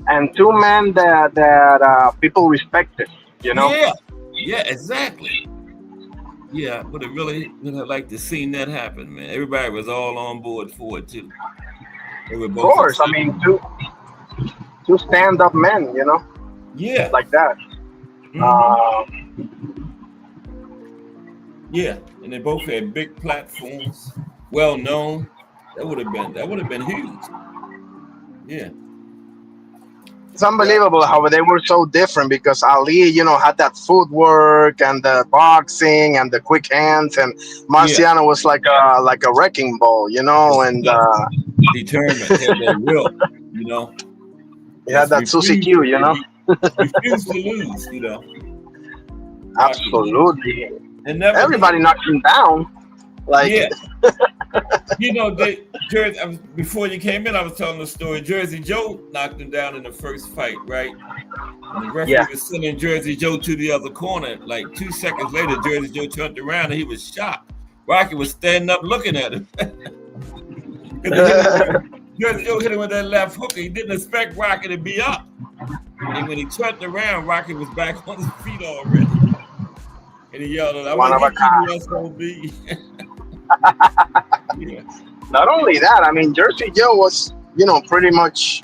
and two men that people respected, you know. Yeah. Yeah, exactly. Yeah, would have really liked to seen that happen, man. Everybody was all on board for it too. They were both. Of course, I mean two stand-up men, you know. Yeah. Like that. Yeah, and they both had big platforms, well known. That would have been huge. Yeah. It's unbelievable how they were so different because Ali, you know, had that footwork and the boxing and the quick hands, and Marciano was like a wrecking ball, you know, and determined, had that will, you know. He had that Susie Q, you know. Refused to lose, you know. Absolutely. And never everybody knocked him down. Like, yeah. You know, before you came in, I was telling the story. Jersey Joe knocked him down in the first fight, right? And the referee was sending Jersey Joe to the other corner. Like 2 seconds later, Jersey Joe turned around and he was shocked. Rocky was standing up looking at him. Jersey Joe hit him with that left hook. He didn't expect Rocky to be up. And when he turned around, Rocky was back on his feet already. And he yelled, "I want to SOB." Yeah. Not only that, I mean, Jersey Joe was, you know, pretty much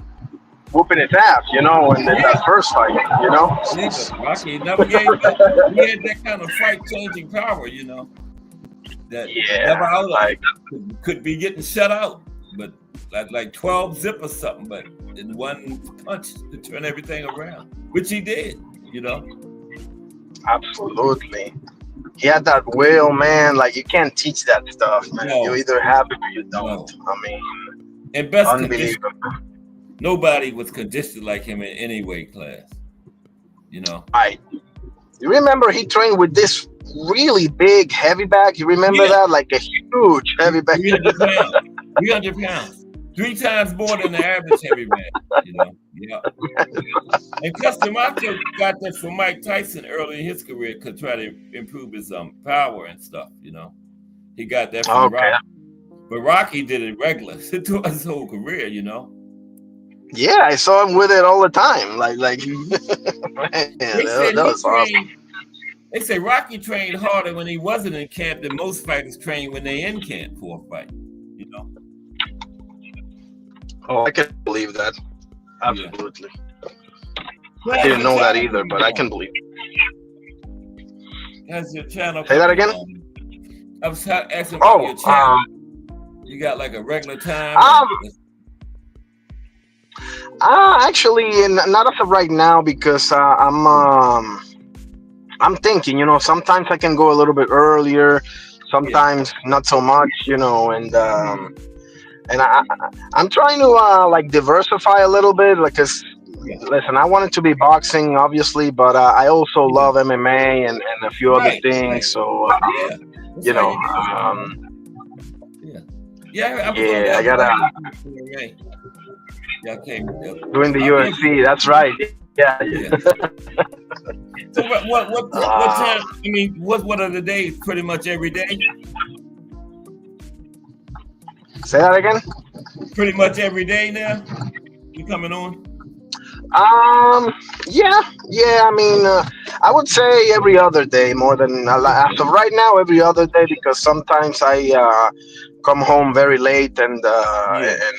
whooping his ass, you know, in that first fight, you know. Rocky never gave up. He had that kind of fight-changing power, you know. That never out could be getting shut out, but like 12 zip or something, but in one punch to turn everything around, which he did, you know. Absolutely. He had that will, man. Like, you can't teach that stuff, man. No. You either have it or you don't. No. I mean, and best unbelievable. Nobody was conditioned like him in any weight class, you know. Right. You remember he trained with this really big heavy bag? You remember that? Like a huge heavy bag. 300 pounds. 300 pounds. 3 times more than the average heavy man, you know. Yeah. And Castamato got that from Mike Tyson early in his career to try to improve his power and stuff, you know. He got that from Rocky. But Rocky did it regular throughout his whole career, you know. Yeah, I saw him with it all the time. Like man, that was awesome. They say Rocky trained harder when he wasn't in camp than most fighters train when they in camp for a fight, you know. Oh, I can believe that. Absolutely. Yeah. I didn't know that either, but I can believe it. How's your channel? Say that again? I was asking about your channel. You got like a regular time? Actually, not as of right now because I'm thinking, you know, sometimes I can go a little bit earlier, sometimes not so much, you know, and I'm trying to like diversify a little bit, because listen, I wanted to be boxing, obviously, but I also love MMA and a few other things. So you know, I gotta doing the UFC. That's right. Yeah. Yeah. So what time? I mean, what are the days? Pretty much every day. Say that again. Pretty much every day now. You coming on? Um, yeah. I mean, I would say every other day more than as of right now, every other day because sometimes I come home very late Yeah. and I just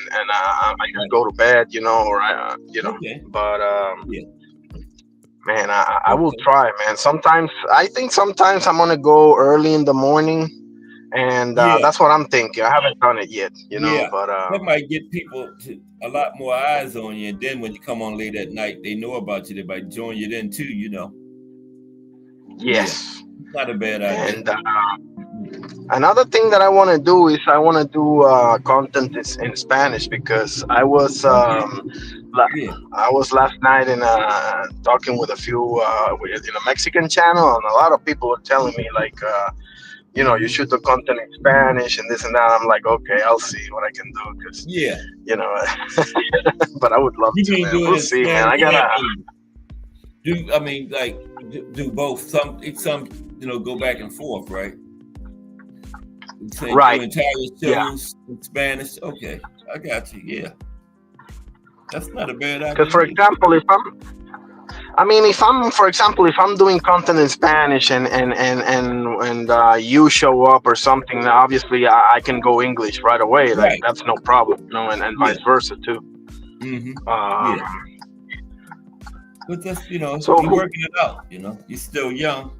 Right. go to bed, or Okay. But Yeah. man, I will Okay. try, man. Sometimes I think sometimes I'm gonna go early in the morning, and Yeah. that's what I'm thinking. I haven't done it yet, Yeah. but That might get people to a lot more eyes on you, and then when you come on late at night, they know about you. They might join you then too. Yeah. yes. Not a bad idea. And another thing that I want to do is I want to do content in Spanish because Okay. Yeah. I was last night in talking with a few in a Mexican channel, and a lot of people were telling me like, you Hmm. should do content in Spanish and this and that. I'm like, okay, I'll see what I can do because Yeah. you know, but I would love You to, mean man. do it We'll in see, man. Spanish I gotta and do? I mean, like do both. Some go back and forth, right? Saying your right, entire yeah. shows in Spanish. Okay, I got you. Yeah, that's not a bad Because for idea. example, if I'm, for example, if I'm doing content in Spanish and you show up or something, obviously I can go English right away. Like Right. that's no problem, and Yeah. vice versa too. Hmm. Um, Yeah. But that's so you're working it out. You're still young,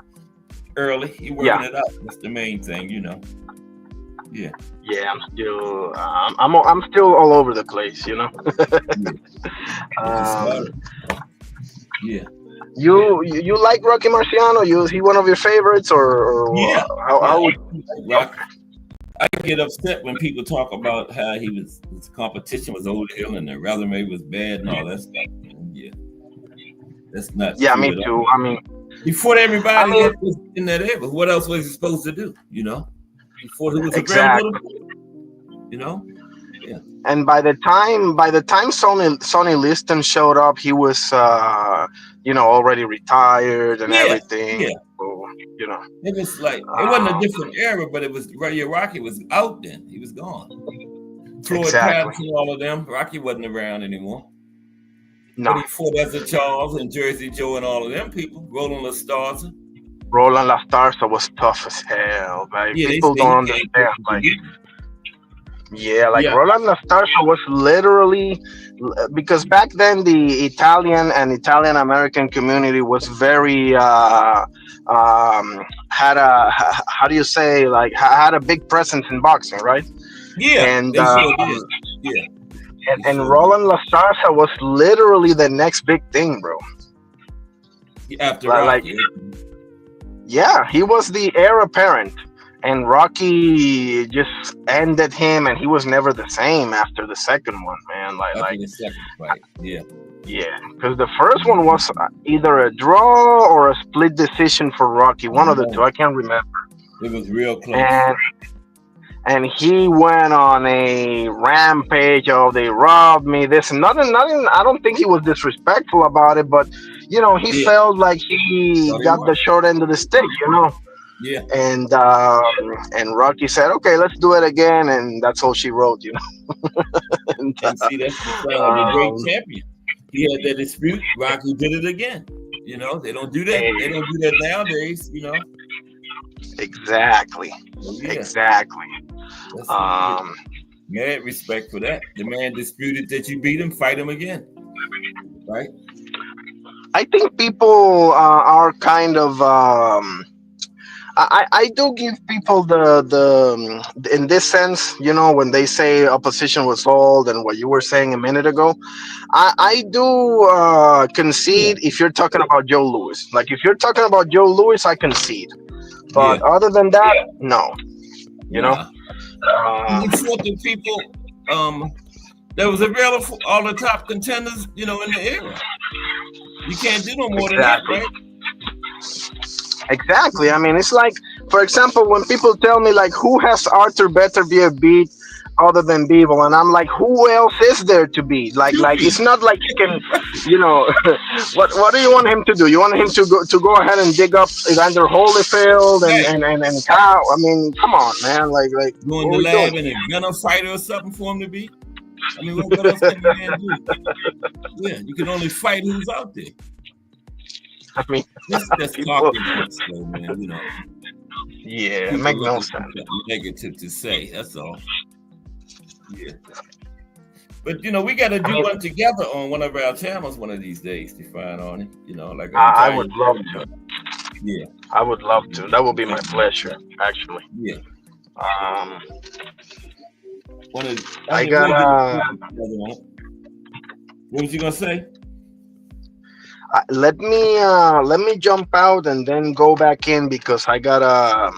early. You're yeah, working it out. That's the main thing. Yeah. yeah, I'm still, I'm still all over the place. Yeah. Which is Um, smart. Yeah. you like Rocky Marciano? Is he one of your favorites, or Yeah. how? Yeah. How would, I like Rocky. I get upset when people talk about how his competition was over the hill and the resume was bad and all that stuff. Yeah, that's not yeah, true me at all. too. He fought I everybody mean, that was in that era. What else was he supposed to do? He fought who was available exactly. to fight. Yeah, And by the time Sonny Liston showed up, he was already retired and yeah, everything. yeah. So, you know, It was like it wasn't a uh, different era, but it was Rocky was out then. He was gone. Floyd exactly. Patterson, all of them. Rocky wasn't around anymore. No, But he fought Ezra Charles and Jersey Joe and all of them people. Roland LaStarza. Roland LaStarza was tough as hell. Like Yeah, they people say he don't can't get understand. Like, you. yeah, like Yeah, Roland LaStarza was literally because back then the Italian and Italian American community was very had a how do you say, like, had a big presence in boxing, right? yeah, And they sure did. Yeah, and, they and sure did. Roland LaStarza was literally the next big thing, bro. After Like, Rocky. yeah, he was the heir apparent, and Rocky just ended him, and he was never the same after the second one, man. After the second fight. Yeah. Yeah, because the first one was either a draw or a split decision for Rocky, one of the two. No, I can't remember. it was real close. And he went on a rampage of they robbed me, this and nothing. I don't think he was disrespectful about it, but he Yeah. felt like he Thought he got the was. short end of the stick, Yeah. and Rocky said, okay, let's do it again, and that's all she wrote, and, And see, that's the sign of a great um, champion. He had that dispute. Rocky did it again. They don't do that. They don't do that nowadays. exactly, So, yeah. exactly. That's mad respect for that. The man disputed that you beat him, fight him again. Right? I think people are kind of. I do give people the in this sense, when they say opposition was old and what you were saying a minute ago, I do concede if you're talking about Joe Louis. Like if you're talking about Joe Louis, I concede. But Yeah. other than that, no. You know. Nah. You fought the people that was available for all the top contenders, in the era. You can't do no more than that, right? Exactly. I mean, it's like, for example, when people tell me like, who has Arthur Beterbiev beat? other than Beeble, and I'm like, who else is there to beat? Like it's not like you can, you know, what do you want him to do? You want him to go ahead and dig up Evander Holyfield Right. and Cow? I mean, come on, man. Like Go in what the are we lab doing? and invent a fighter or something for him to beat. I mean, what else can the man do? Yeah, you can only fight who's out there. I mean, That's just people. talking points, though, man. You know, Yeah, it people makes no looking for sense. something negative to say. That's all. Yeah. But you know, we got to do one together on one of our channels one of these days to find on it. You know, like an I entire would love to. Yeah. I would love to. That would be my pleasure, actually. Yeah. I got What was you gonna say? let me jump out and then go back in because I gotta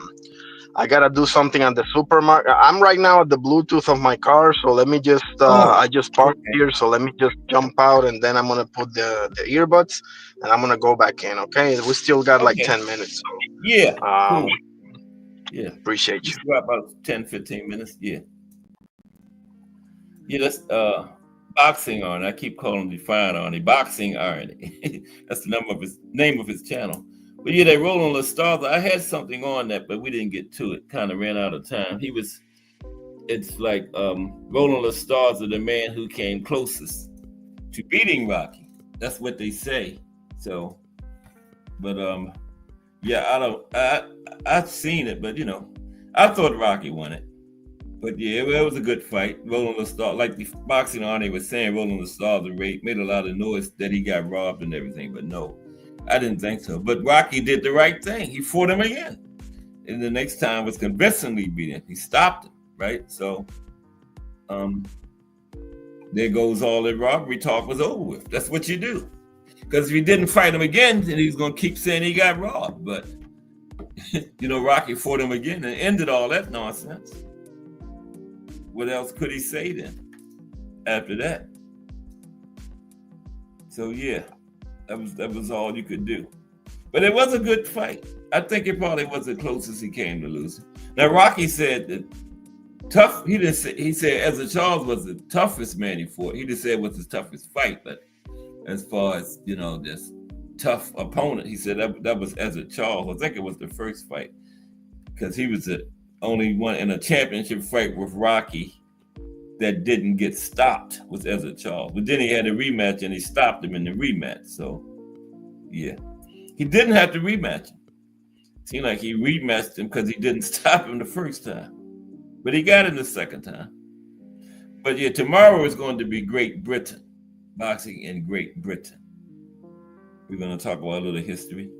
do something at the supermarket. I'm right now at the Bluetooth of my car, so let me just I just parked here, so let me just jump out and then I'm gonna put the earbuds and I'm gonna go back in. Okay, we still got like 10 minutes. So Yeah. Cool. Yeah. Appreciate you. Got about 10, 15 minutes. Yeah. Yeah, that's Boxing Arnie. I keep calling him Define Arnie. Boxing Arnie. That's the name of his channel. But yeah, they Rolling La Stars. I had something on that, but we didn't get to it. Kind of ran out of time. It's like Rolling La Stars are the man who came closest to beating Rocky. That's what they say. So, but yeah, I've seen it, but you know, I thought Rocky won it. But yeah, it was a good fight. Rolling La Stars, like the Boxing Arnie was saying, Rolling La Stars made a lot of noise that he got robbed and everything. But no, I didn't think so. But Rocky did the right thing. He fought him again. And the next time was convincingly beat him. He stopped him, right? So there goes all that robbery talk was over with. That's what you do. Because if he didn't fight him again, then he's going to keep saying he got robbed. But, you know, Rocky fought him again and ended all that nonsense. What else could he say then after that? So, yeah, that was all you could do. But it was a good fight. I think it probably was the closest he came to losing. Now, Rocky said that he said Ezra Charles was the toughest man he fought. He just said it was his toughest fight, but as far as, you know, this tough opponent, he said that was Ezra Charles. I think it was the first fight because he was the only one in a championship fight with Rocky that didn't get stopped was Ezra Charles. But then he had a rematch and he stopped him in the rematch. So, yeah. He didn't have to rematch him. Seemed like he rematched him because he didn't stop him the first time. But he got him the second time. But yeah, tomorrow is going to be Great Britain. Boxing in Great Britain. We're going to talk about a little history.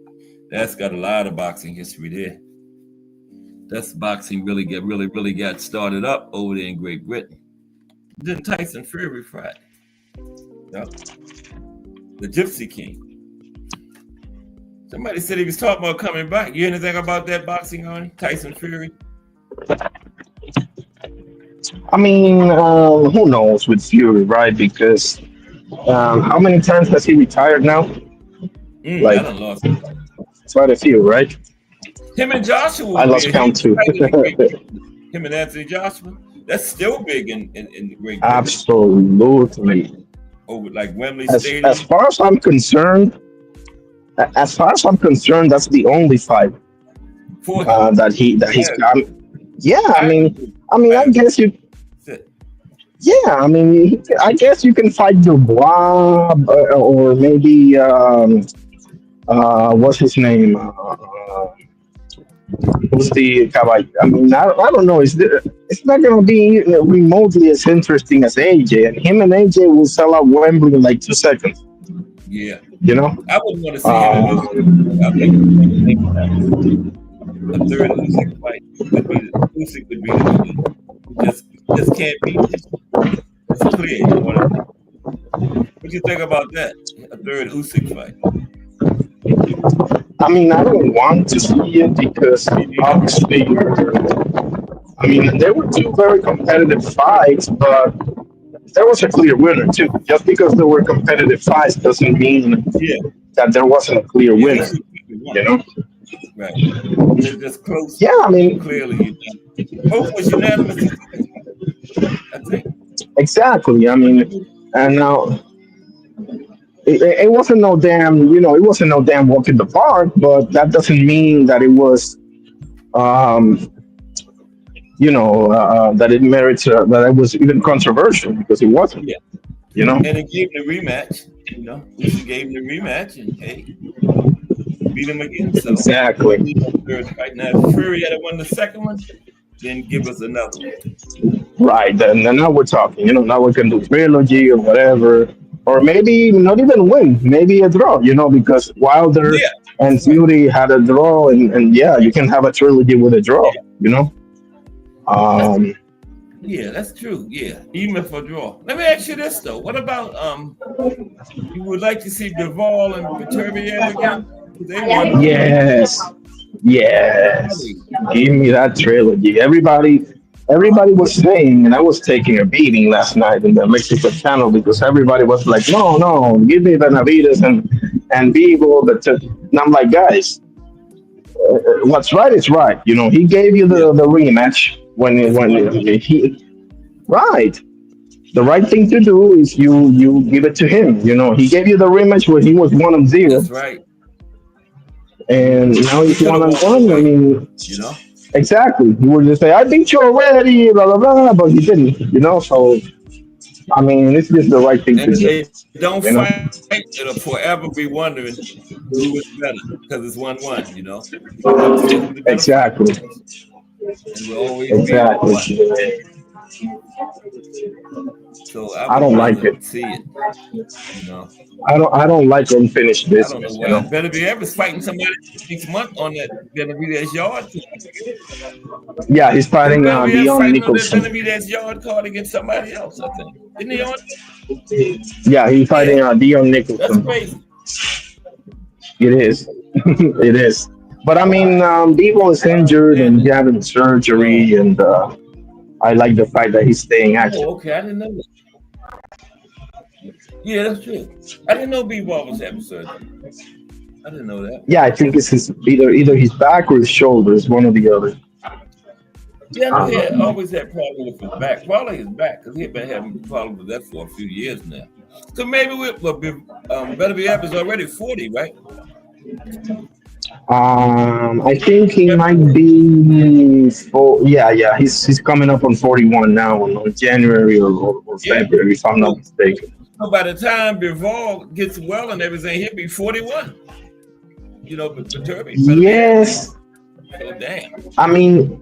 That's got a lot of boxing history there. That's boxing really got started up over there in Great Britain. Then Tyson Fury Friday. Yep. The Gypsy King. Somebody said he was talking about coming back. You hear anything about that boxing on Tyson Fury? I mean, who knows with Fury, right? Because how many times has he retired now? I done lost it. Quite a few, right? Him and Joshua. I lost count too. Him and Anthony Joshua. That's still big in the Great Britain. Absolutely. Over like Wembley Stadium. As far as I'm concerned, that's the only fight that he's got. Yeah, I mean, I guess you. Yeah, I mean, I guess you can fight Dubois or maybe what's his name? Who's the caballo? I mean, I don't know. It's not going to be remotely as interesting as AJ, and him and AJ will sell out Wembley in like 2 seconds. Yeah, you know. I wouldn't want to see him. I think a third Usyk fight. Usyk would be the just can't beat this. It's clear. What do you think about that? A third Usyk fight. I mean, I don't want to see it because obviously, I mean, there were two very competitive fights, but there was a clear winner too. Just because there were competitive fights doesn't mean that there wasn't a clear winner. You know? Right. It's just close. Yeah, I mean, clearly, both was unanimous. exactly. I mean, and now it wasn't no damn, it wasn't no damn walk in the park, but that doesn't mean that it was, um, that it merits that it was even controversial because it wasn't. Yeah. You know, And it gave him the rematch. Used gave him the rematch, and hey, beat him again. So exactly. we need a third fight. Now, if Fury had won the second one, then give us another one. Right. Then now we're talking. Now we can do trilogy or whatever, or maybe not even win, maybe a draw. Because Wilder Yeah, and that's right. Fury had a draw, and yeah, you can have a trilogy with a draw. Yeah, that's Um, yeah, that's true. Yeah, even for draw. Let me ask you this though: what about you would like to see Bivol and Beterbiev again? They won both. yes, yes. Finally. Give me that trilogy. Everybody was saying, and I was taking a beating last night in the Mexico channel because everybody was like, no, no, give me Benavides and Vivo. And I'm like, guys, what's right is right. He gave you Yeah, the rematch when it's when 1-1. he right. The right thing to do is you give it to him. He gave you the rematch where he was 1-0, That's right. and now He he's could one have on walked one. I away. mean, You know. exactly. He would just say, "I beat you already," blah blah blah, but he didn't. So I mean, it's just the right thing And to if do. they don't You know, fight, it'll forever be wondering who is better because it's 1-1. They'll never say who the better fighter exactly, was, and will always be 1-1. exactly. So I I would don't like rather it. see it. You know, I don't like unfinished I don't know business. why. Benavidez was fighting somebody next month on that Benavidez yard. Yeah, he's Isn't fighting Benavidez Dion fighting on that Nicholson. Benavidez yard card against somebody else? I think. Isn't he on? Yeah, he's Yeah, fighting Dion that's Nicholson. crazy. It is. It is. But I mean, Devo is injured and he's And having surgery, and I like the fact that he's staying active. oh, okay, I didn't know that. Yeah, that's true. I didn't know B-Ball was having surgery. I didn't know that. Yeah, I think it's either his back or his shoulders, one or the other. Yeah, I know he had, Um, always had problems with his back. Probably his back because he had been having problems with that for a few years now. So maybe Benavidez is already 40, right? I think he Better might 40. be yeah, yeah. He's coming up on 41 now on January or Yeah. February, if I'm not So, mistaken. so by the time Bivol gets well and everything, he'll be 41. But Benavidez. Yes, So damn. I mean,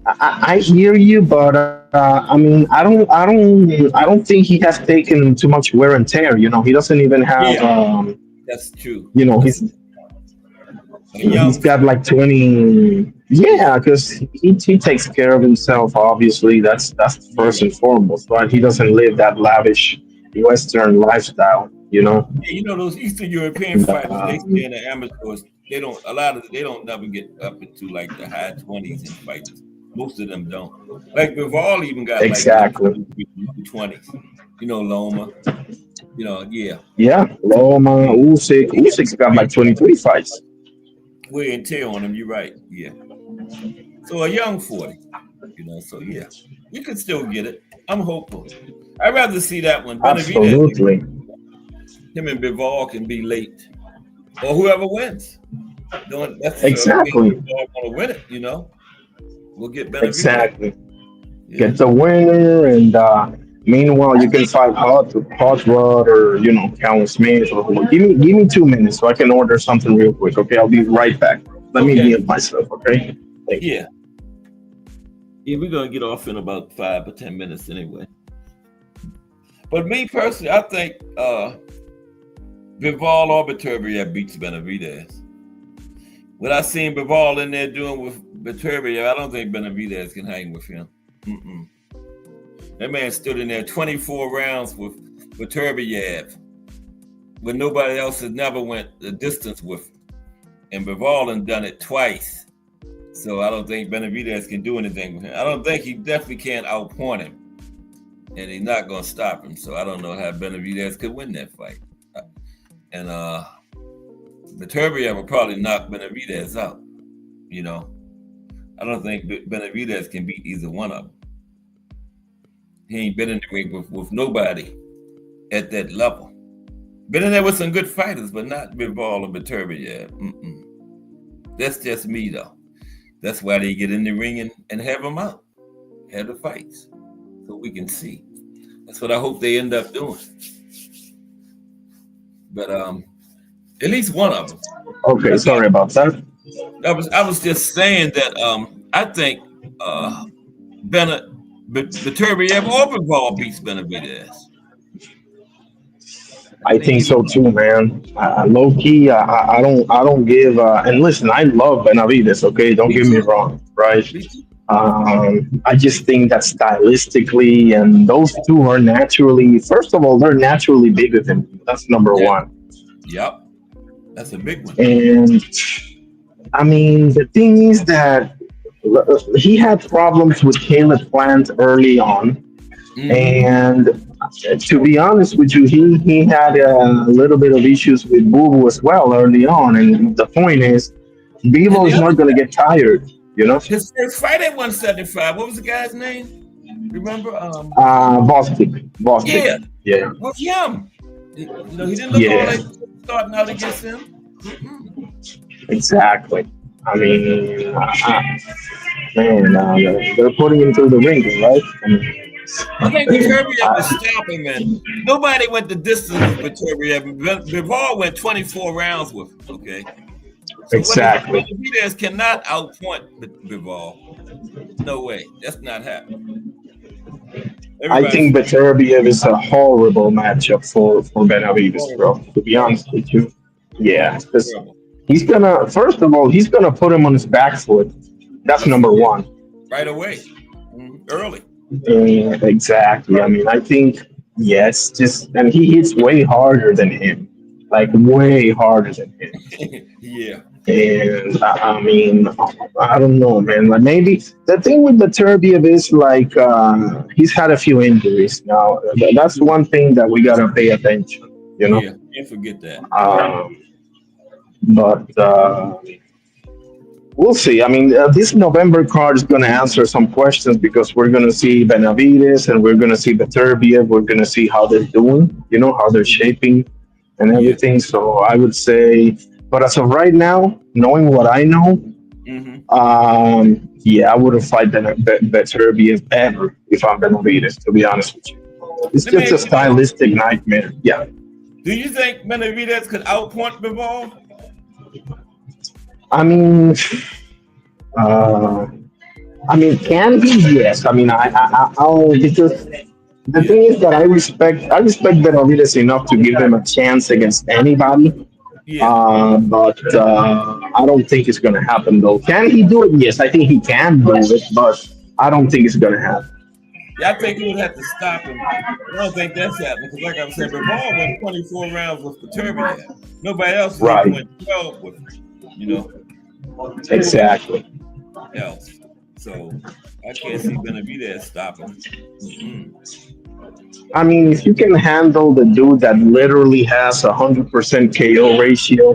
I hear you, but I mean, I don't think he has taken too much wear and tear. He doesn't even have, Yeah, that's true. you know, That's he's a he's young got fighter. like 20. Yeah. Yeah, because he takes care of himself. Obviously, that's first Yeah. and foremost, right? He doesn't live that lavish Western lifestyle. Yeah, those Eastern European And, fighters, they stay in the amateurs. They don't never get up into like the high 20s in fights. Most of them don't. Like Bivol even got like maybe exactly. 20s. Loma. Yeah. Yeah, Loma, He, he got Usyk's got like 23 fights. wear and tear on him. You're right. Yeah. So a young 40, so yeah. We could still get it. I'm hopeful. I'd rather see that one. Benavidez, Absolutely. him and Bivol can be late. Or whoever wins. Don't necessarily mean Exactly. Bivol want to win it. We'll get Benavidez. Exactly. Yeah. Get the winner, and meanwhile you can fight Hot Rod or Callum Smith or whoever. Give me 2 minutes so I can order something real quick. Okay, I'll be right back. Let me Okay. mute myself. Okay. Thank you. Yeah. Yeah, we're gonna get off in about 5 or 10 minutes anyway. But me personally, I think Bivol or Beterbiev beats Benavidez. What I seen Bivol in there doing with Beterbiev, I don't think Benavidez can hang with him. Mm-mm. That man stood in there 24 rounds with Beterbiev when nobody else has never went the distance with him. And Bivol done it twice. So I don't think Benavidez can do anything with him. I don't think he definitely can't outpoint him. And he's not going to stop him. So I don't know how Benavidez could win that fight. And Beterbiev will probably knock Benavidez out. I don't think Benavidez can beat either one of them. He ain't been in the ring with nobody at that level. Been in there with some good fighters, but not Bivol or Beterbiev. That's just me, though. That's why they get in the ring and have them out, have the fights, so we can see. That's what I hope they end up doing. But at least one of them. Okay, sorry about that. I was just saying that I think Beterbiev or Bivol beats Benavidez. I think so too, man. Low key, I don't give. And listen, I love Benavides. Okay, don't Me get me too. wrong, right? Me too. I just think that stylistically, and those two are naturally. First of all, they're naturally bigger than me. That's number Yeah. one. Yep. That's a big one. And I mean, the thing is that he had problems with Caleb Plant early on, and to be honest with you, he had a little bit of issues with Boo Boo as well early on. And the point is, And Bevo the is other not going to get tired, you know. his first fight at 175. What was the guy's name? Remember? Bostic, Yeah, yeah, with him. He didn't look all yeah, that starting out against him. Mm-mm. exactly. I mean, man, they're putting him through the ringer, right? I think Beterbiev was Uh, stopping, man. Nobody went the distance with Beterbiev. Bivol went 24 rounds with him. Okay, so exactly. Benavidez cannot outpoint Bivol. No way. That's not happening. I Everybody think Beterbiev is a horrible matchup for Benavides, bro. horrible, To be honest horrible, with you, yeah, horrible, 'cause horrible. he's gonna first of all he's gonna put him on his back foot. That's number Yeah, one. right away, early. Exactly. I mean, I think yes, just and he hits way harder than him, like way harder than him. Yeah, And I mean, I don't know, man. Like maybe the thing with the Turbiev is like he's had a few injuries now. That's one thing that we gotta pay attention. You know. yeah. Can't forget that. Um, but we'll see. I mean, this November card is going to answer some questions because we're going to see Benavides and we're going to see Beterbiev. We're going to see how they're doing, you know, how they're shaping and Yeah. everything. So I would say, but as of right now, knowing what I know, Hmm. yeah, I wouldn't fight Beterbiev ever if I'm Benavides, to be honest with you. It's Let me just ask a you this: stylistic nightmare. Yeah. do you think Benavidez could outpoint Bivol? I mean, uh, can he? Yes. I mean, I'll because the Yeah, thing is that I respect Benavides enough to give him a chance against anybody. yeah, But I don't think it's gonna happen though. Can he do it? Yes, I think he can do it, but I don't think it's gonna happen. yeah. I think he would have to stop him. I don't think that's happening because, like I was saying, Bivol went 24 rounds with Beterbiev. Nobody else even Right. went 12 with him. You know, Exactly. else. So I can't see Benavidez stopping. I mean, if you can handle the dude that literally has 100% KO ratio,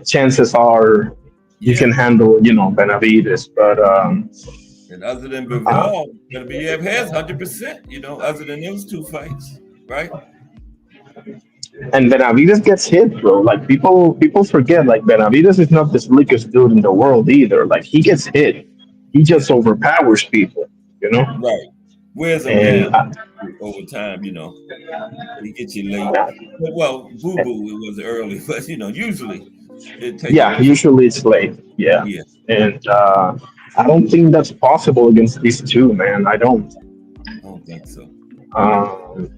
chances are you Yeah. can handle, Benavides. But And other than uh, Bivol, Benavidez has 100%. Other than those two fights, right? and Benavides gets hit, bro. Like people forget, like Benavides is not the slickest dude in the world either. Like he gets hit, he Yeah. just overpowers people, you know. Right. Wears them And down over time. He gets you late. Well, Boo Boo, it was early, but usually it take a yeah, while. usually it's late. Yeah, Yeah, and I don't think that's possible against these two, man. I don't. I don't think so. Um,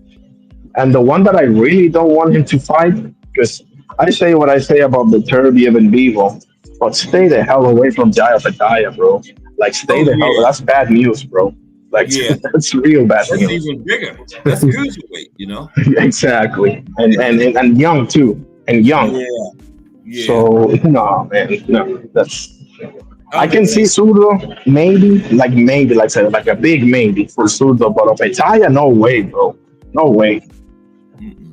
and the one that I really don't want him to fight, because I say what I say about the Turbiev and Bevo, but stay the hell away from Jaya Pataya, bro. Like, stay Oh the hell. yeah, That's bad news, bro. Like, yeah. that's real bad That's news. even bigger. That's cruiserweight. Exactly, and young too, and young. Yeah, yeah. So no, man, no. That's I I don't can even see think. Surdo maybe, like I said, like a big maybe for Surdo, but of Pataya, no way, bro. No way. Mm-mm.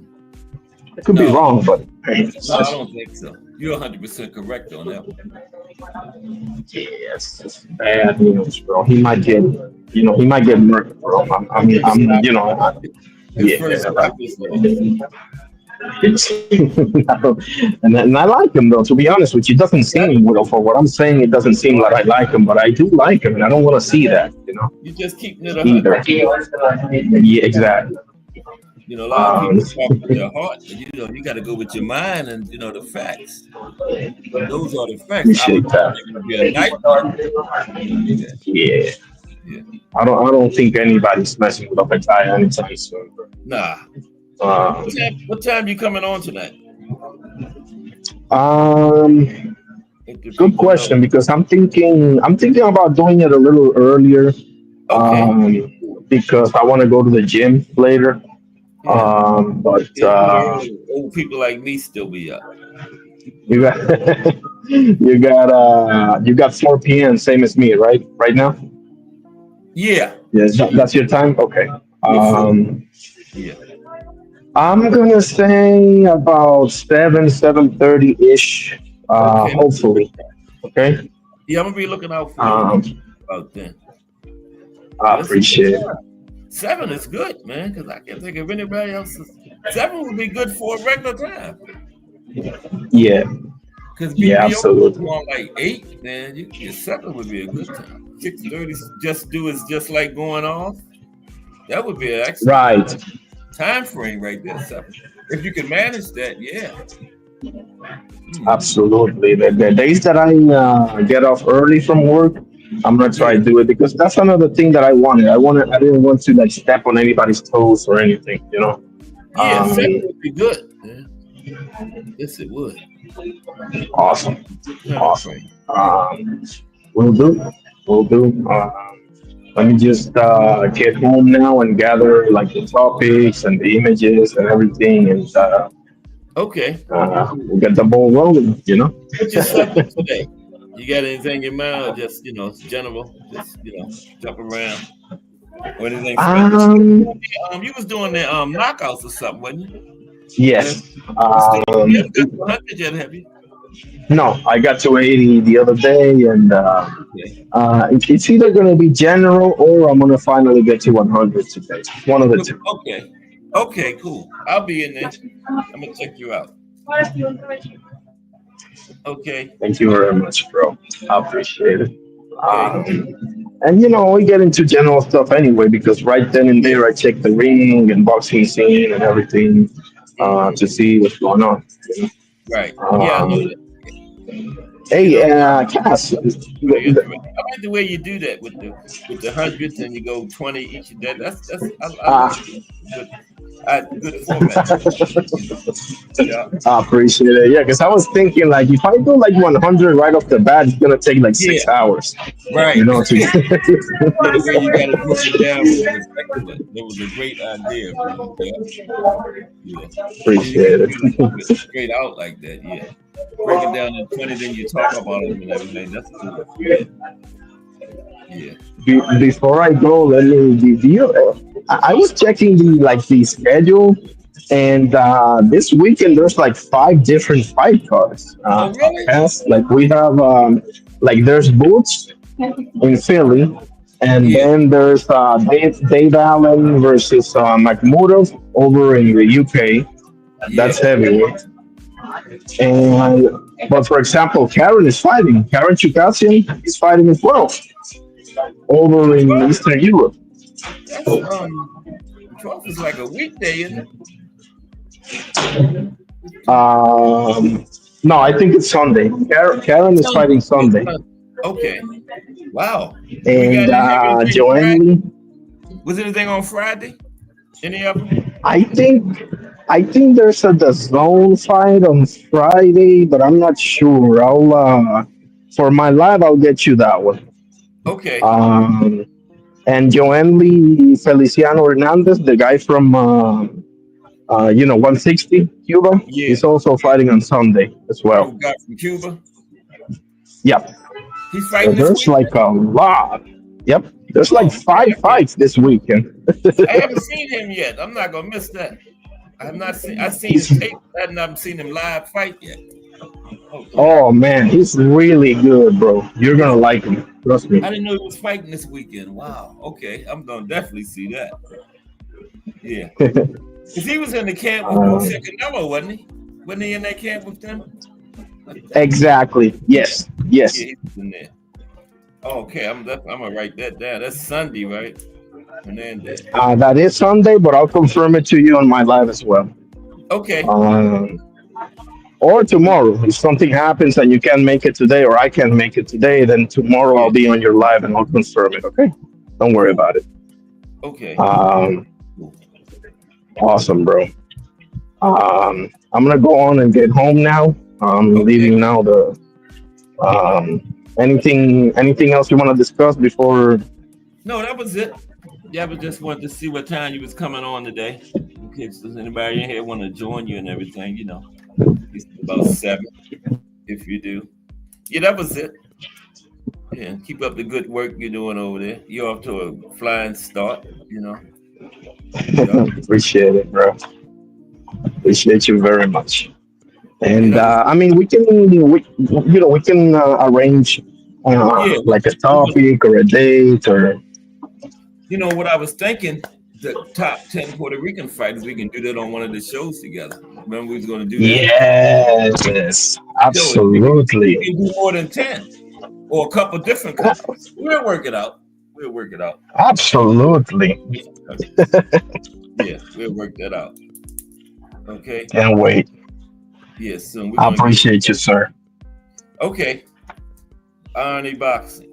I could be No, wrong, but hey, no, I don't think so. You're 100% correct on that one. Yes, it's bad news, bro. He might get murdered, bro. First stop, his Yeah, first like, stop is lost. and I like him though. To be honest with you, it doesn't seem well for what I'm saying. It doesn't seem like I like him, but I do like him, and I don't want to see that, You just keeping it 100. either. Yeah, exactly. A lot of people Um, talk with their heart, but you got to go with your mind and the facts. Those are the facts. I appreciate would that. think it would be a nightmare. Yeah, Yeah, yeah. I don't think anybody's messing with up a guy anytime soon. Nah. Um, What time you coming on tonight? um, Let the Good people know. question because I'm thinking about doing it a little earlier. Okay. Because I want to go to the gym later. Yeah. But Old people like me still be up. you got you got 4 p.m. same as me, right? Right now. Yeah. Yes, that's your time. Okay. Before. Yeah. I'm gonna say about 7:30 ish. Okay. Hopefully. Okay. Yeah, I'm gonna be looking out for Um, you about then. I That's a good appreciate it. time. 7 is good, man, because I can't think of anybody else. 7 would be good for a regular time. Yeah. Because Yeah. be Absolutely. on like 8, man. Your 7 would be a good time. 6:30 is just like going off. That would be an excellent Right. time frame right there. 7. If you can manage that, yeah. Absolutely. The days that I get off early from work, I'm gonna try Yeah. to do it because that's another thing that I wanted. I didn't want to like step on anybody's toes or anything. Yeah, 7 Um, would be good. Yeah. Yes, it would. awesome, Time awesome. frame. We'll do, we'll do. Let me just get home now and gather like the topics and the images and everything, and Okay. we'll get the ball rolling. What's your subject today? You got anything in mind or just, general? Just, jump around. Or anything special? You was doing the knockouts or something, wasn't you? Yes. You haven't got 100 yet, have you? No, I got to 80 the other day, and Okay. it's either going to be general or I'm going to finally get to 100 today. One of the two. Okay. Okay, cool. I'll be in there. I'm gonna check you out. Okay. Thank you very much, bro. I appreciate it. Okay. And we get into general stuff anyway because right then and Yeah. there I check the ring and boxing scene and everything to see what's going on. Right. Yeah, I know Um, that. hey, Cass. Very interesting. I like the way you do that with the hundreds and you go 20 each. I like good format. Yeah. I appreciate it. Yeah, because I was thinking like if I do like 100 right off the bat, it's gonna take like 6 hours. Right. To The way you got to broke it down was excellent. It was a great idea, bro. Yeah. appreciate it. It straight out like that. Yeah. Break it down in 20, then you talk about them and everything. That's cool. Yeah. Yeah. Before I go, let me do I was checking the schedule, and this weekend there's like 5 different fight cards. Oh, really? Like we have there's Boots in Philly, and then there's Dave Allen versus Makhmudov over in the UK. That's heavyweight. And but for example, Karen is fighting. Karen Chukatsian is fighting as well over in Eastern Europe. That's 12 is like a weekday, isn't it? No, I think it's Sunday. Karen is fighting Sunday. Okay. Wow. And Joanne Lee. Was anything on Friday? Any of them? I think there's a the zone fight on Friday, but I'm not sure. I'll for my live I'll get you that one. Okay. And Joanne Lee Feliciano Hernandez, the guy from 160 Cuba, he's also fighting on Sunday as well. Oh, guy from Cuba. Yep. He's fighting. So there's like a lot. Yep. There's like 5 fights this weekend. I haven't seen him yet. I'm not gonna miss that. I have not seen. I've seen his tape. I haven't seen him live fight yet. Okay. Oh man, he's really good, bro. You're gonna like him. Trust me. I didn't know he was fighting this weekend. Wow. Okay, I'm gonna definitely see that. Yeah, because he was in the camp with Boosie um, and Canelo, wasn't he? Wasn't he in that camp with them? I think. exactly. Yes. Yeah, Yes. he was in there. Okay, I'm gonna write that down. That's Sunday, right? Hernandez. That is Sunday, but I'll confirm it to you on my live as well. Okay. Um, or tomorrow, if something happens and you can't make it today, or I can't make it today, then tomorrow Yeah. I'll be on your live and I'll confirm it. Okay. Don't worry Cool. about it. Okay. Um, Cool. awesome, bro. I'm gonna go on and get home now. I'm Okay. leaving now. Anything else you want to discuss before? No, that was it. Yeah, I just wanted to see what time you was coming on today. In case there's anybody in here want to join you and everything, It's about 7 if you do. Yeah, that was it. Yeah, keep up the good work you're doing over there. You're off to a flying start. Yeah. Appreciate it, bro. Appreciate you very much. Yeah, And that was I mean, we can arrange yeah. like a We're gonna, topic or a date or what I was thinking, the top 10 Puerto Rican fighters, we can do that on one of the shows together. Remember we was gonna do that? yes, Yo, we absolutely, can do more than 10 or a couple different countries. We'll work it out. We'll work it out. absolutely. Yeah, we'll work that out. Okay. Can't wait. Yes, soon. We're I gonna get appreciate you, sir. okay. Arnie boxing.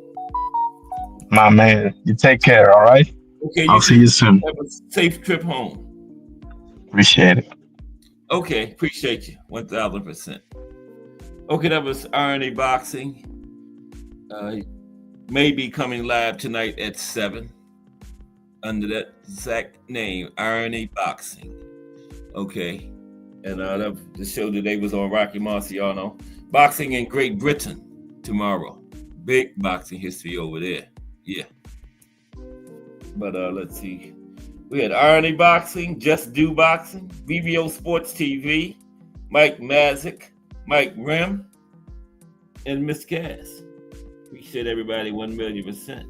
My man. You take care. All right. Okay, I'll you see too. you soon. Have a safe trip home. Appreciate it. Okay, appreciate you 1000%. Okay, that was Arnie boxing. May be coming live tonight at 7 under that exact name, Arnie Boxing. Okay, and the show today was on Rocky Marciano. Boxing in Great Britain tomorrow. Big boxing history over there. Yeah. But let's see. We had Arnie Boxing, Just Do Boxing, VVO Sports TV, Mike Mazik, Mike Rim, and Miss Cass. Appreciate everybody 1,000,000%.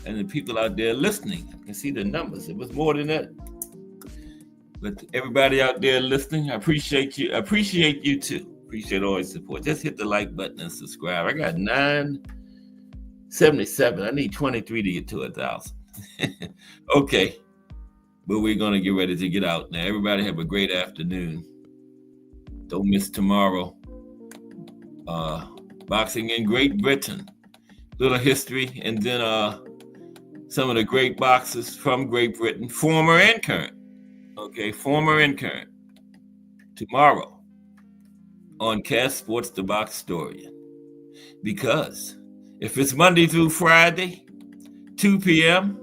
And the people out there listening, I can see the numbers. It was more than that. But everybody out there listening, I appreciate you. I appreciate you too. Appreciate all your support. Just hit the like button and subscribe. I got 977. I need 23 to get to 1,000. Okay. But we're going to get ready to get out now. Everybody have a great afternoon. Don't miss tomorrow. Boxing in Great Britain. Little history, and then some of the great boxers from Great Britain, former and current. Okay, former and current. Tomorrow on Cast Sports, the Box Historian. Because if it's Monday through Friday, 2 p.m.,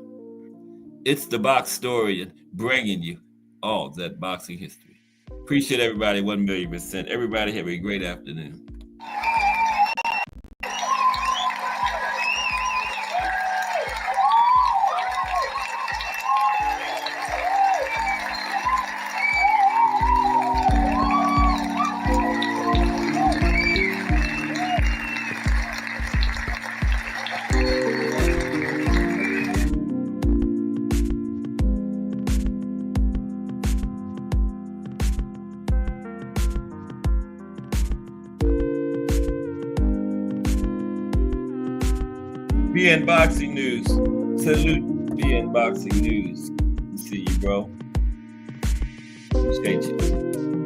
it's the Box Historian bringing you all that boxing history. Appreciate everybody 1,000,000%. Everybody have a great afternoon. BN Boxing News. Salute BN Boxing News. See you, bro. Appreciate you.